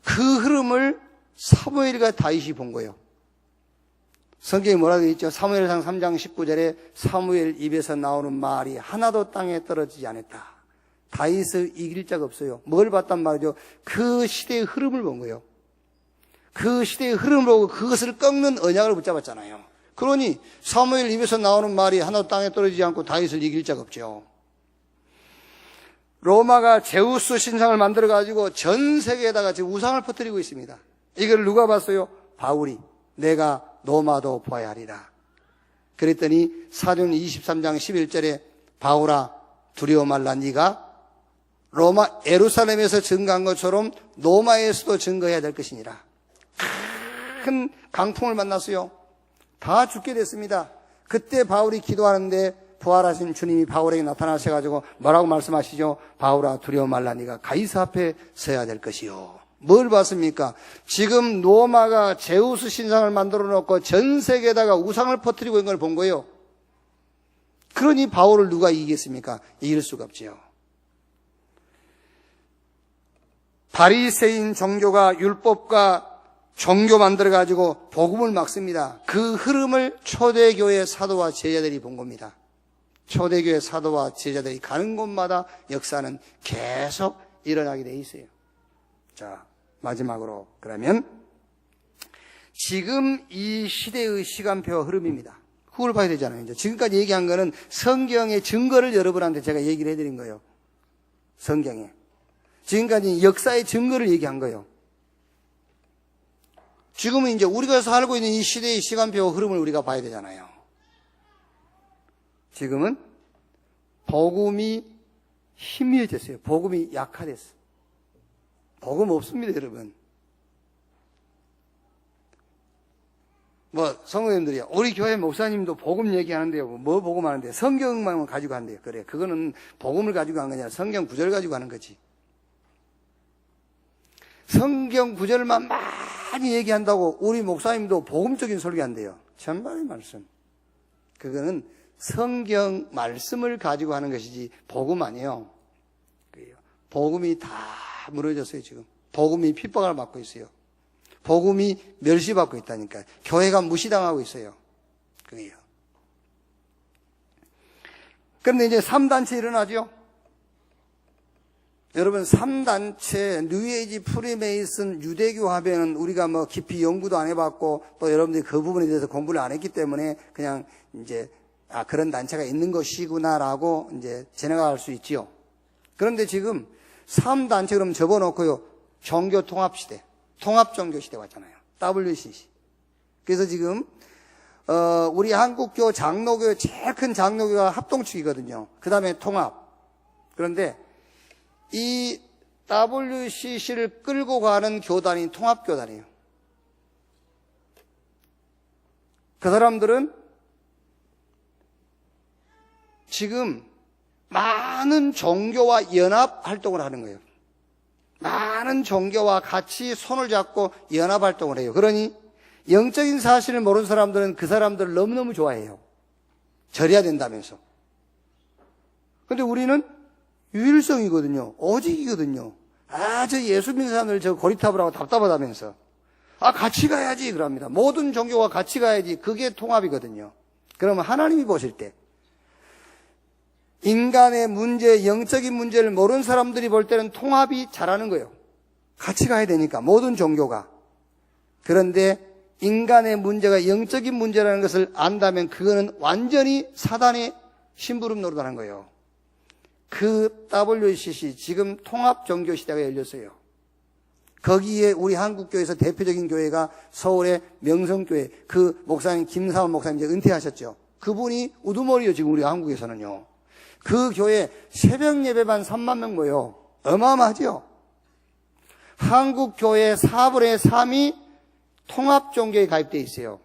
그 흐름을 사무엘과 다윗이 본 거예요. 성경에 뭐라고 되어 있죠? 사무엘상 3장 19절에 사무엘 입에서 나오는 말이 하나도 땅에 떨어지지 않았다. 다윗을 이길 자가 없어요. 뭘 봤단 말이죠? 그 시대의 흐름을 본 거예요. 그 시대의 흐름을 보고 그것을 꺾는 언약을 붙잡았잖아요. 그러니 사무엘 입에서 나오는 말이 하나도 땅에 떨어지지 않고 다윗을 이길 자가 없죠. 로마가 제우스 신상을 만들어가지고 전 세계에다가 지금 우상을 퍼뜨리고 있습니다. 이걸 누가 봤어요? 바울이. 내가 로마도 보아야 하리라. 그랬더니 사도행 23장 11절에 바울아 두려워 말라. 네가 로마 예루살렘에서 증거한 것처럼 로마에서도 증거해야 될 것이니라. 큰 강풍을 만났어요. 다 죽게 됐습니다. 그때 바울이 기도하는데 부활하신 주님이 바울에게 나타나셔가지고 뭐라고 말씀하시죠? 바울아 두려워 말라. 네가 가이사 앞에 서야 될 것이요. 뭘 봤습니까? 지금 로마가 제우스 신상을 만들어 놓고 전 세계에다가 우상을 퍼뜨리고 있는 걸 본 거예요. 그러니 바울을 누가 이기겠습니까? 이길 수가 없지요. 바리새인 종교가 율법과 종교 만들어가지고 복음을 막습니다. 그 흐름을 초대교회 사도와 제자들이 본 겁니다. 초대교회 사도와 제자들이 가는 곳마다 역사는 계속 일어나게 돼 있어요. 자, 마지막으로 그러면 지금 이 시대의 시간표와 흐름입니다. 그걸 봐야 되잖아요. 이제 지금까지 얘기한 거는 성경의 증거를 여러분한테 제가 얘기를 해드린 거예요. 성경에. 지금까지 역사의 증거를 얘기한 거예요. 지금은 이제 우리가 살고 있는 이 시대의 시간표와 흐름을 우리가 봐야 되잖아요. 지금은 복음이 희미해졌어요. 복음이 약화됐어요. 복음 없습니다, 여러분. 성도님들이요. 우리 교회 목사님도 복음 얘기하는데요. 뭐 복음 하는데요? 성경만 가지고 한대요. 그래. 그거는 복음을 가지고 한 거냐. 성경 구절 가지고 하는 거지. 성경 구절만 많이 얘기한다고 우리 목사님도 복음적인 설교한대요. 천만의 말씀. 그거는 성경 말씀을 가지고 하는 것이지 복음 아니에요. 복음이 다 무너졌어요, 지금. 복음이 핍박을 받고 있어요. 복음이 멸시받고 있다니까요. 교회가 무시당하고 있어요. 그게요. 그런데 이제 3단체 일어나죠. 여러분, 3단체, 뉴에이지, 프리메이슨, 유대교 하면은 우리가 뭐 깊이 연구도 안 해봤고 또 여러분들이 그 부분에 대해서 공부를 안 했기 때문에 그냥 이제 그런 단체가 있는 것이구나라고 이제 지나갈 수 있지요. 그런데 지금 3단체 그럼 접어놓고요. 종교 통합 시대, 통합 종교 시대 왔잖아요. WCC. 그래서 지금 우리 한국교 장로교 제일 큰 장로교가 합동축이거든요. 그 다음에 통합. 그런데 이 WCC를 끌고 가는 교단이 통합교단이에요. 그 사람들은 지금 많은 종교와 연합 활동을 하는 거예요. 많은 종교와 같이 손을 잡고 연합 활동을 해요. 그러니 영적인 사실을 모르는 사람들은 그 사람들을 너무너무 좋아해요. 절해야 된다면서. 근데 우리는 유일성이거든요. 오직이거든요. 저 예수 믿는 사람들 저 고리타불 하고 답답하다면서. 같이 가야지 그럽니다. 모든 종교와 같이 가야지. 그게 통합이거든요. 그러면 하나님이 보실 때 인간의 문제, 영적인 문제를 모르는 사람들이 볼 때는 통합이 잘하는 거예요. 같이 가야 되니까, 모든 종교가. 그런데 인간의 문제가 영적인 문제라는 것을 안다면 그거는 완전히 사단의 심부름 노릇하는 거예요. 그 WCC, 지금 통합 종교 시대가 열렸어요. 거기에 우리 한국교회에서 대표적인 교회가 서울의 명성교회, 그 목사님, 김사원 목사님 이제 은퇴하셨죠. 그분이 우두머리요, 지금 우리 한국에서는요. 그 교회 새벽 예배만 3만 명 모여. 어마어마하죠? 한국 교회 4분의 3이 통합 종교에 가입되어 있어요.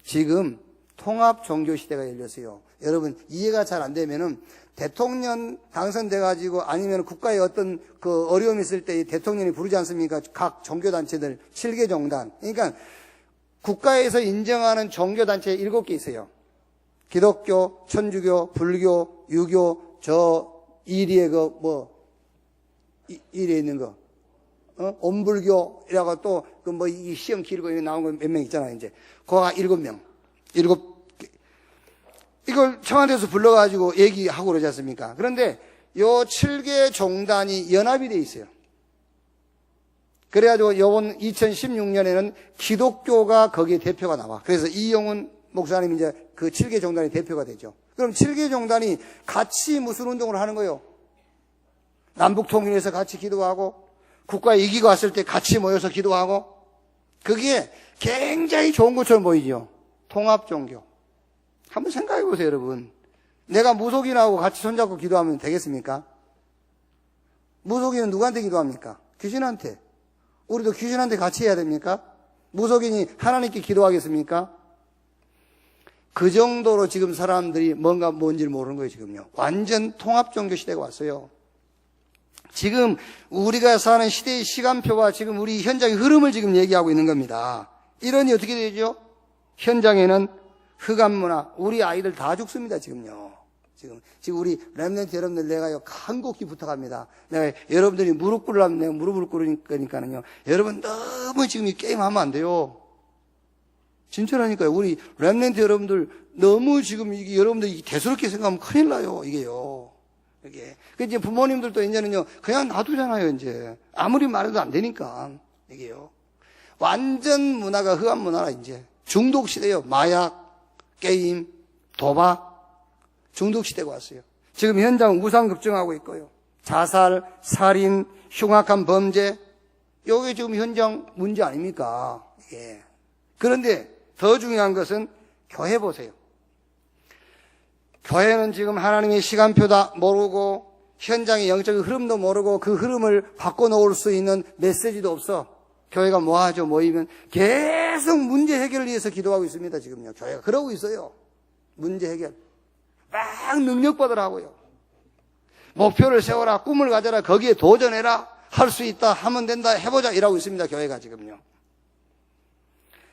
지금 통합 종교 시대가 열렸어요. 여러분, 이해가 잘 안 되면은 대통령 당선돼가지고 아니면 국가에 어떤 그 어려움이 있을 때 대통령이 부르지 않습니까? 각 종교단체들 7개 종단. 그러니까 국가에서 인정하는 종교단체 7개 있어요. 기독교, 천주교, 불교, 유교, 이리에 이리에 있는 거. 온불교라고 또, 이 시험 길고 나온 거 몇 명 있잖아요, 이제. 그거가 7명. 이걸 청와대에서 불러가지고 얘기하고 그러지 않습니까? 그런데 요 7개 종단이 연합이 돼 있어요. 그래가지고 요번 2016년에는 기독교가 거기에 대표가 나와. 그래서 이용훈 목사님이 이제 그 7개 종단의 대표가 되죠. 그럼 7개 종단이 같이 무슨 운동을 하는 거예요? 남북 통일해서 같이 기도하고, 국가 이기고 왔을 때 같이 모여서 기도하고, 그게 굉장히 좋은 것처럼 보이죠. 통합 종교. 한번 생각해 보세요, 여러분. 내가 무속인하고 같이 손잡고 기도하면 되겠습니까? 무속인은 누구한테 기도합니까? 귀신한테. 우리도 귀신한테 같이 해야 됩니까? 무속인이 하나님께 기도하겠습니까? 그 정도로 지금 사람들이 뭔지를 모르는 거예요, 지금요. 완전 통합 종교 시대가 왔어요. 지금 우리가 사는 시대의 시간표와 지금 우리 현장의 흐름을 지금 얘기하고 있는 겁니다. 이러니 어떻게 되죠? 현장에는 흑암 문화, 우리 아이들 다 죽습니다, 지금요. 지금 우리 렘넌트 여러분들 내가요, 간곡히 부탁합니다. 내가 여러분들이 무릎 꿇으려면 내가 무릎을 꿇으니까는요, 여러분 너무 지금 이 게임 하면 안 돼요. 진짜라니까요. 우리 렘넌트 여러분들 너무 지금 여러분들이 대수롭게 생각하면 큰일 나요, 이게요. 이게. 이제 부모님들도 이제는요, 그냥 놔두잖아요, 이제. 아무리 말해도 안 되니까. 이게요. 완전 문화가 흑암 문화라, 이제. 중독 시대요. 마약, 게임, 도박, 중독 시대가 왔어요. 지금 현장 우상급증하고 있고요. 자살, 살인, 흉악한 범죄, 요게 지금 현장 문제 아닙니까? 예. 그런데 더 중요한 것은 교회 보세요. 교회는 지금 하나님의 시간표다 모르고 현장의 영적인 흐름도 모르고 그 흐름을 바꿔놓을 수 있는 메시지도 없어. 교회가 뭐 하죠? 모이면 계속 문제 해결을 위해서 기도하고 있습니다. 지금요. 교회가 그러고 있어요. 문제 해결. 막 능력 받으라고요. 목표를 세워라. 꿈을 가져라. 거기에 도전해라. 할 수 있다, 하면 된다, 해보자 이라고 있습니다. 교회가 지금요.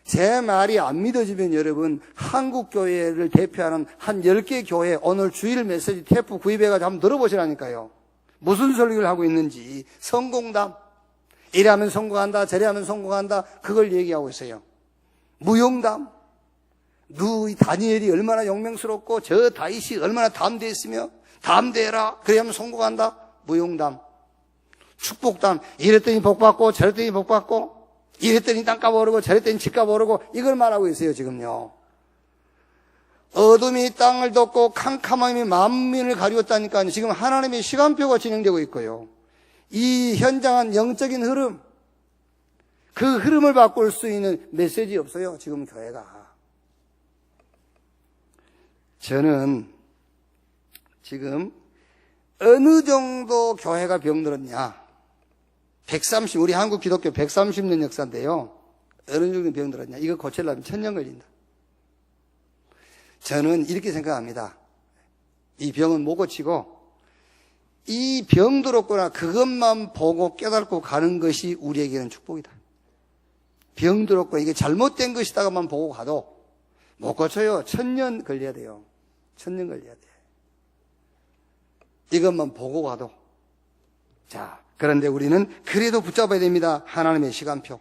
제 말이 안 믿어지면 여러분, 한국교회를 대표하는 한 10개 교회 오늘 주일 메시지 테이프 구입해가지고 한번 들어보시라니까요. 무슨 설교를 하고 있는지. 성공담, 이래 하면 성공한다, 저래 하면 성공한다, 그걸 얘기하고 있어요. 무용담, 다니엘이 얼마나 용맹스럽고 저 다윗이 얼마나 담대했으며 담대해라, 그래 하면 성공한다. 무용담. 축복담, 이랬더니 복받고 저랬더니 복받고 이랬더니 땅값 오르고 저랬더니 집값 오르고, 이걸 말하고 있어요 지금요. 어둠이 땅을 덮고 캄캄함이 만민을 가리웠다니까요. 지금 하나님의 시간표가 진행되고 있고요. 이 현장한 영적인 흐름, 그 흐름을 바꿀 수 있는 메시지 없어요 지금 교회가. 저는 지금 어느 정도 교회가 병들었냐, 우리 한국 기독교 130년 역사인데요. 어느 정도 병들었냐, 이거 고치려면 1000년 걸린다. 저는 이렇게 생각합니다. 이 병은 못 고치고 이 병들었구나 그것만 보고 깨닫고 가는 것이 우리에게는 축복이다. 병들었구나 이게 잘못된 것이다가만 보고 가도 못 고쳐요. 1000년 걸려야 돼요. 1000년 걸려야 돼. 이것만 보고 가도. 자, 그런데 우리는 그래도 붙잡아야 됩니다. 하나님의 시간표.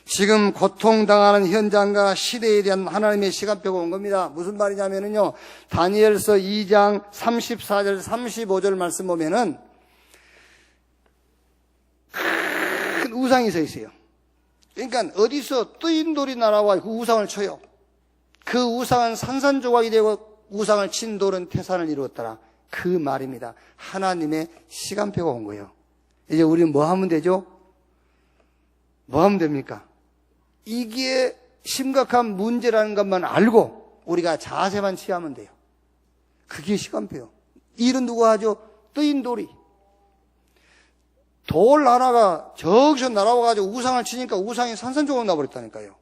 지금 고통당하는 현장과 시대에 대한 하나님의 시간표가 온 겁니다. 무슨 말이냐면요, 다니엘서 2장 34절 35절 말씀 보면은 큰 우상이 서 있어요. 그러니까 어디서 뜨인 돌이 날아와 그 우상을 쳐요. 그 우상은 산산조각이 되고 우상을 친 돌은 태산을 이루었더라. 그 말입니다. 하나님의 시간표가 온 거예요. 이제 우리는 뭐 하면 되죠? 뭐 하면 됩니까? 이게 심각한 문제라는 것만 알고 우리가 자세만 취하면 돼요. 그게 시간표요. 일은 누가 하죠? 뜨인 돌이. 돌 하나가 저기서 날아와가지고 우상을 치니까 우상이 산산조각 나버렸다니까요.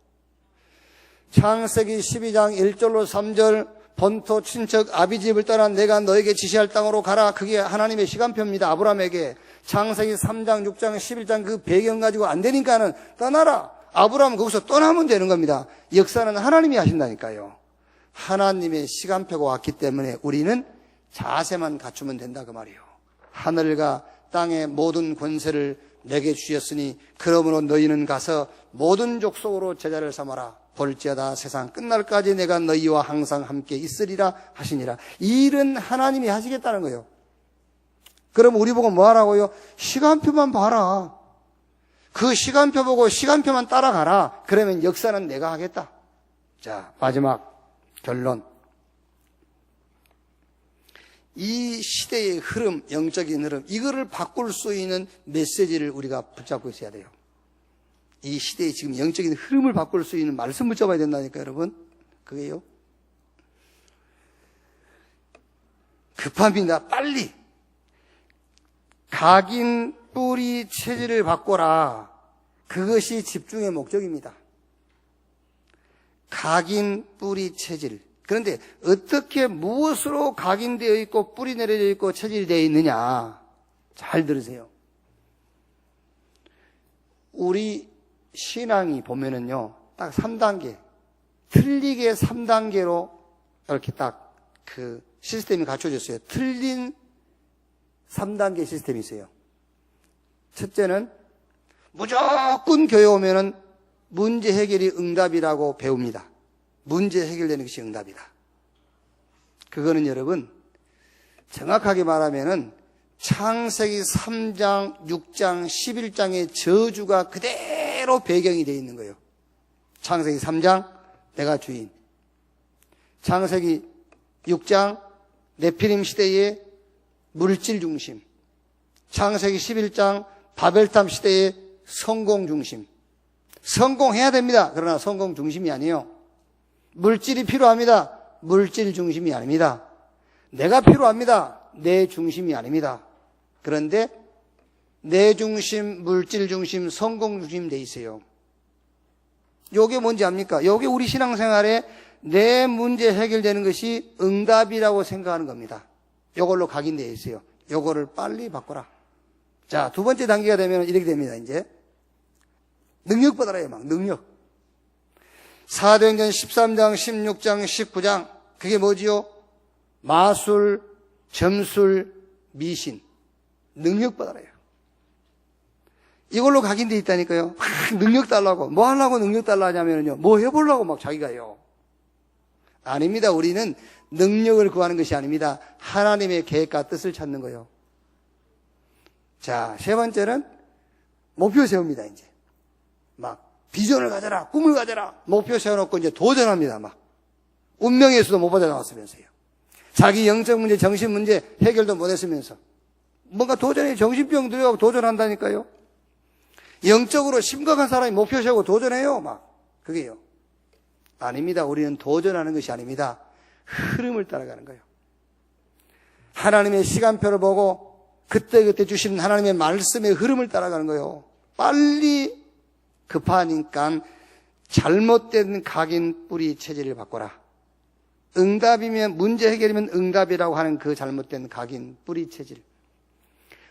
창세기 12장 1절로 3절, 본토 친척 아비집을 떠나 내가 너에게 지시할 땅으로 가라. 그게 하나님의 시간표입니다. 아브라함에게. 창세기 3장 6장 11장 그 배경 가지고 안 되니까는 떠나라. 아브라함은 거기서 떠나면 되는 겁니다. 역사는 하나님이 하신다니까요. 하나님의 시간표가 왔기 때문에 우리는 자세만 갖추면 된다 그 말이에요. 하늘과 땅의 모든 권세를 내게 주셨으니 그러므로 너희는 가서 모든 족속으로 제자를 삼아라. 볼지어다 세상 끝날까지 내가 너희와 항상 함께 있으리라 하시니라. 이 일은 하나님이 하시겠다는 거예요. 그럼 우리 보고 뭐 하라고요? 시간표만 봐라. 그 시간표 보고 시간표만 따라가라. 그러면 역사는 내가 하겠다. 자, 마지막 결론. 이 시대의 흐름, 영적인 흐름, 이거를 바꿀 수 있는 메시지를 우리가 붙잡고 있어야 돼요. 이 시대의 지금 영적인 흐름을 바꿀 수 있는 말씀 붙잡아야 된다니까 여러분. 그게요. 급합니다. 빨리. 각인 뿌리 체질을 바꿔라. 그것이 집중의 목적입니다. 각인 뿌리 체질. 그런데 어떻게 무엇으로 각인되어 있고 뿌리 내려져 있고 체질이 되어 있느냐. 잘 들으세요. 우리 신앙이 보면은요, 딱 3단계, 틀리게 3단계로 이렇게 딱 그 시스템이 갖춰졌어요. 틀린 3단계 시스템이 있어요. 첫째는 무조건 교회 오면은 문제 해결이 응답이라고 배웁니다. 문제 해결되는 것이 응답이다. 그거는 여러분, 정확하게 말하면은 창세기 3장, 6장, 11장의 저주가 그대로 배경이 되어 있는 거예요. 창세기 3장, 내가 주인. 창세기 6장, 네피림 시대의 물질 중심. 창세기 11장, 바벨탑 시대의 성공 중심. 성공해야 됩니다. 그러나 성공 중심이 아니에요. 물질이 필요합니다. 물질 중심이 아닙니다. 내가 필요합니다. 내 중심이 아닙니다. 그런데 내 중심, 물질 중심, 성공 중심 돼 있어요. 요게 뭔지 압니까? 요게 우리 신앙생활에 내 문제 해결되는 것이 응답이라고 생각하는 겁니다. 요걸로 각인되어 있어요. 요거를 빨리 바꿔라. 자, 두 번째 단계가 되면 이렇게 됩니다, 이제. 능력 받아라요, 막, 능력. 사도행전 13장, 16장, 19장. 그게 뭐지요? 마술, 점술, 미신. 능력 받아라요. 이걸로 각인돼 있다니까요. 막 능력 달라고. 뭐 하려고 능력 달라 하냐면요. 뭐 해보려고 막 자기가요. 아닙니다. 우리는 능력을 구하는 것이 아닙니다. 하나님의 계획과 뜻을 찾는 거예요. 자, 세 번째는 목표 세웁니다, 이제. 막, 비전을 가져라, 꿈을 가져라, 목표 세워놓고 이제 도전합니다, 막. 운명에서도 못 받아나왔으면서요. 자기 영적 문제, 정신 문제 해결도 못 했으면서. 뭔가 도전해, 정신병 들여가고 도전한다니까요. 영적으로 심각한 사람이 목표 세우고 도전해요, 막. 그게요. 아닙니다. 우리는 도전하는 것이 아닙니다. 흐름을 따라가는 거예요. 하나님의 시간표를 보고 그때그때 주시는 하나님의 말씀의 흐름을 따라가는 거예요. 빨리 급하니까 잘못된 각인 뿌리 체질을 바꿔라. 응답이면, 문제 해결이면 응답이라고 하는 그 잘못된 각인 뿌리 체질.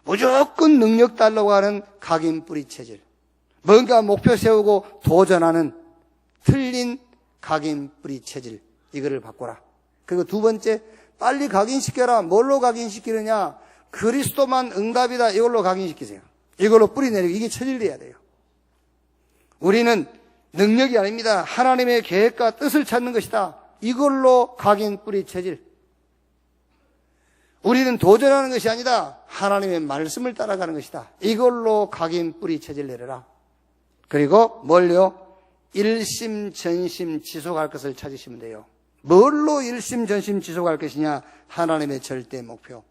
무조건 능력 달라고 하는 각인 뿌리 체질. 뭔가 목표 세우고 도전하는 틀린 각인 뿌리 체질. 이거를 바꿔라. 그리고 두 번째, 빨리 각인시켜라. 뭘로 각인시키느냐? 그리스도만 응답이다. 이걸로 각인시키세요. 이걸로 뿌리 내리고 이게 체질돼야 돼요. 우리는 능력이 아닙니다. 하나님의 계획과 뜻을 찾는 것이다. 이걸로 각인 뿌리 체질. 우리는 도전하는 것이 아니다. 하나님의 말씀을 따라가는 것이다. 이걸로 각인 뿌리 체질 내려라. 그리고 뭘요? 일심전심 지속할 것을 찾으시면 돼요. 뭘로 일심전심 지속할 것이냐? 하나님의 절대 목표.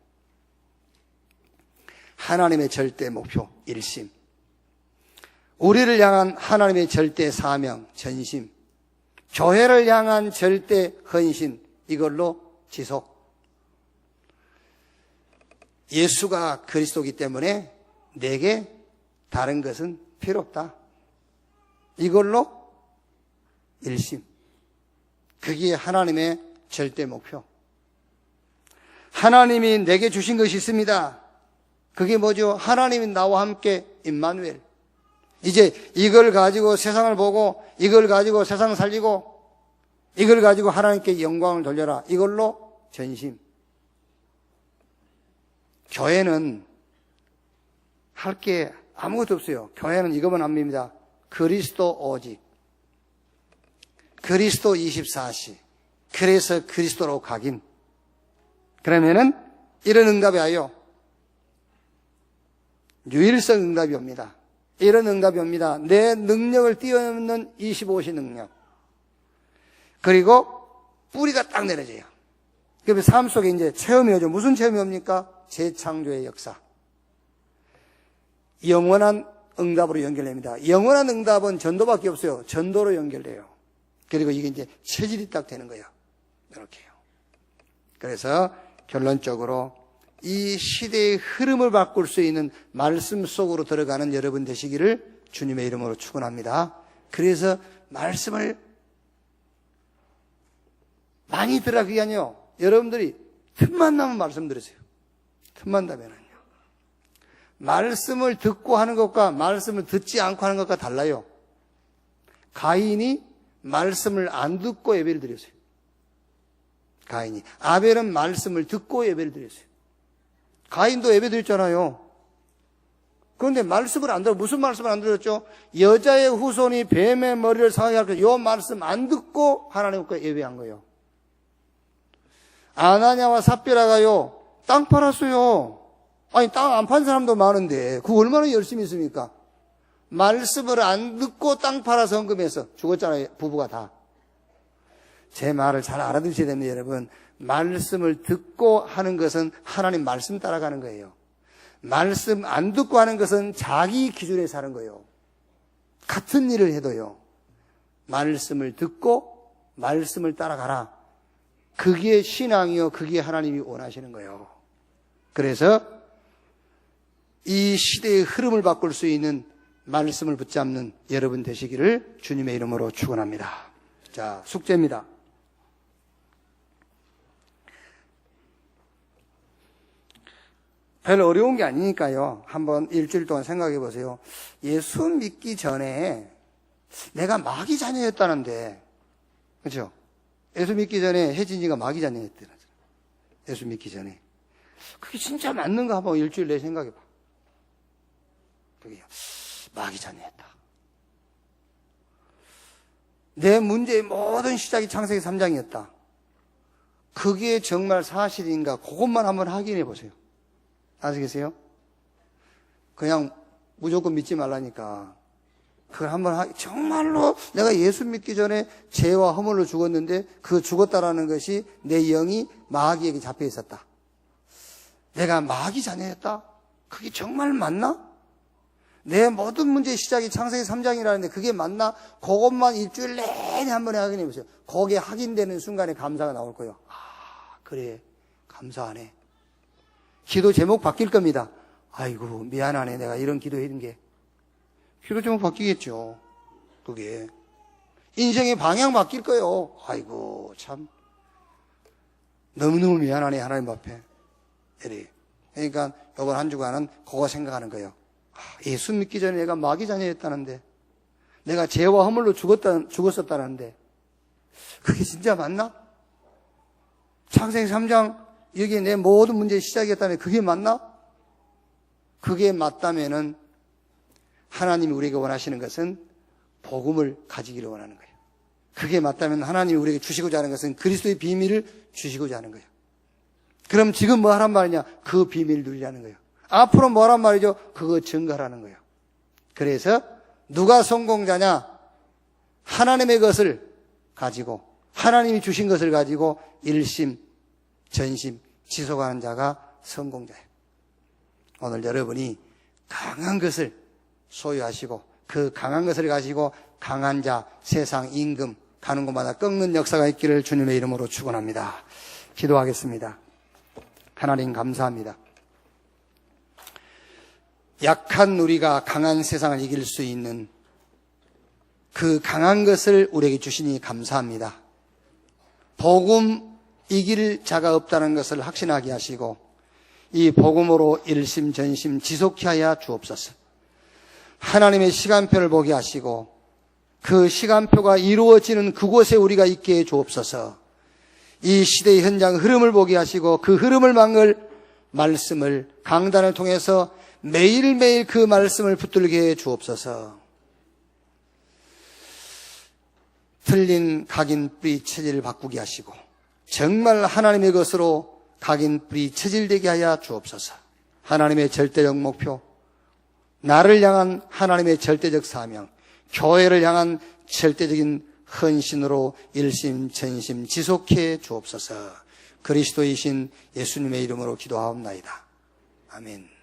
하나님의 절대 목표, 일심. 우리를 향한 하나님의 절대 사명, 전심. 교회를 향한 절대 헌신, 이걸로 지속. 예수가 그리스도이기 때문에 내게 다른 것은 필요 없다. 이걸로 일심. 그게 하나님의 절대 목표. 하나님이 내게 주신 것이 있습니다. 그게 뭐죠? 하나님이 나와 함께 임마누엘. 이제 이걸 가지고 세상을 보고, 이걸 가지고 세상 살리고, 이걸 가지고 하나님께 영광을 돌려라. 이걸로 전심. 교회는 할 게 아무것도 없어요. 교회는 이것만 압니다. 그리스도 오직. 그리스도 24시. 그래서 그리스도로 각인. 그러면은 이런 응답이 와요. 유일성 응답이 옵니다. 이런 응답이 옵니다. 내 능력을 뛰어넘는 25시 능력. 그리고 뿌리가 딱 내려져요. 그래서 삶 속에 이제 체험이 오죠. 무슨 체험이 옵니까? 재창조의 역사. 영원한 응답으로 연결됩니다. 영원한 응답은 전도밖에 없어요. 전도로 연결돼요. 그리고 이게 이제 체질이 딱 되는 거예요. 이렇게요. 그래서 결론적으로 이 시대의 흐름을 바꿀 수 있는 말씀 속으로 들어가는 여러분 되시기를 주님의 이름으로 축원합니다. 그래서 말씀을 많이 들으라 그게 아니에요. 여러분들이 틈만 나면 말씀 들으세요. 틈만 나면은요. 말씀을 듣고 하는 것과 말씀을 듣지 않고 하는 것과 달라요. 가인이 말씀을 안 듣고 예배를 드렸어요. 가인이. 아벨은 말씀을 듣고 예배를 드렸어요. 가인도 예배 드렸잖아요. 그런데 말씀을 안 들어. 무슨 말씀을 안 들었죠? 여자의 후손이 뱀의 머리를 상하게 할 것. 이 말씀 안 듣고 하나님께 예배한 거예요. 아나냐와 삽비라가요, 땅 팔았어요. 아니, 땅 안 판 사람도 많은데, 그거 얼마나 열심히 있습니까? 말씀을 안 듣고 땅 팔아서 헌금해서 죽었잖아요, 부부가 다. 제 말을 잘 알아두셔야 됩니다, 여러분. 말씀을 듣고 하는 것은 하나님 말씀 따라가는 거예요. 말씀 안 듣고 하는 것은 자기 기준에 사는 거예요. 같은 일을 해도요. 말씀을 듣고 말씀을 따라가라. 그게 신앙이요. 그게 하나님이 원하시는 거예요. 그래서 이 시대의 흐름을 바꿀 수 있는 말씀을 붙잡는 여러분 되시기를 주님의 이름으로 축원합니다. 자, 숙제입니다. 별로 어려운 게 아니니까요. 한번 일주일 동안 생각해 보세요. 예수 믿기 전에 내가 마귀 자녀였다는데, 그렇죠? 예수 믿기 전에 혜진이가 마귀 자녀였대요. 예수 믿기 전에. 그게 진짜 맞는가 한번 일주일 내에 생각해 봐. 그게 마귀 자녀였다. 내 문제의 모든 시작이 창세기 3장이었다. 그게 정말 사실인가? 그것만 한번 확인해 보세요. 아시겠어요? 그냥 무조건 믿지 말라니까. 그걸 한번 정말로 내가 예수 믿기 전에 죄와 허물로 죽었는데 그 죽었다라는 것이 내 영이 마귀에게 잡혀 있었다. 내가 마귀 자녀였다? 그게 정말 맞나? 내 모든 문제의 시작이 창세기 3장이라는데 그게 맞나? 그것만 일주일 내내 한번 확인해 보세요. 거기에 확인되는 순간에 감사가 나올 거예요. 아, 그래. 감사하네. 기도 제목 바뀔 겁니다. 아이고, 미안하네. 내가 이런 기도했는 게. 기도 제목 바뀌겠죠. 그게. 인생의 방향 바뀔 거예요. 아이고, 참. 너무너무 미안하네. 하나님 앞에. 이래. 그러니까 이번 한 주간은 그거 생각하는 거예요. 예수 믿기 전에 내가 마귀 자녀였다는데, 내가 죄와 허물로 죽었었다는데, 그게 진짜 맞나? 창세기 3장, 여기에 내 모든 문제의 시작이었다는데, 그게 맞나? 그게 맞다면은, 하나님이 우리에게 원하시는 것은 복음을 가지기를 원하는 거예요. 그게 맞다면 하나님이 우리에게 주시고자 하는 것은 그리스도의 비밀을 주시고자 하는 거예요. 그럼 지금 뭐 하란 말이냐? 그 비밀을 누리라는 거예요. 앞으로 뭐란 말이죠? 그거 증거하라는 거예요. 그래서 누가 성공자냐? 하나님의 것을 가지고 하나님이 주신 것을 가지고 일심, 전심, 지속하는 자가 성공자예요. 오늘 여러분이 강한 것을 소유하시고 그 강한 것을 가지고 강한 자, 세상 임금 가는 곳마다 꺾는 역사가 있기를 주님의 이름으로 축원합니다. 기도하겠습니다. 하나님 감사합니다. 약한 우리가 강한 세상을 이길 수 있는 그 강한 것을 우리에게 주시니 감사합니다. 복음 이길 자가 없다는 것을 확신하게 하시고 이 복음으로 일심 전심 지속케 하여 주옵소서. 하나님의 시간표를 보게 하시고 그 시간표가 이루어지는 그곳에 우리가 있게 해 주옵소서. 이 시대의 현장 흐름을 보게 하시고 그 흐름을 막을 말씀을 강단을 통해서 매일매일 그 말씀을 붙들게 해 주옵소서. 틀린 각인 뿌리 체질을 바꾸게 하시고 정말 하나님의 것으로 각인 뿌리 체질되게 하여 주옵소서. 하나님의 절대적 목표, 나를 향한 하나님의 절대적 사명, 교회를 향한 절대적인 헌신으로 일심 전심 지속해 주옵소서. 그리스도이신 예수님의 이름으로 기도하옵나이다. 아멘.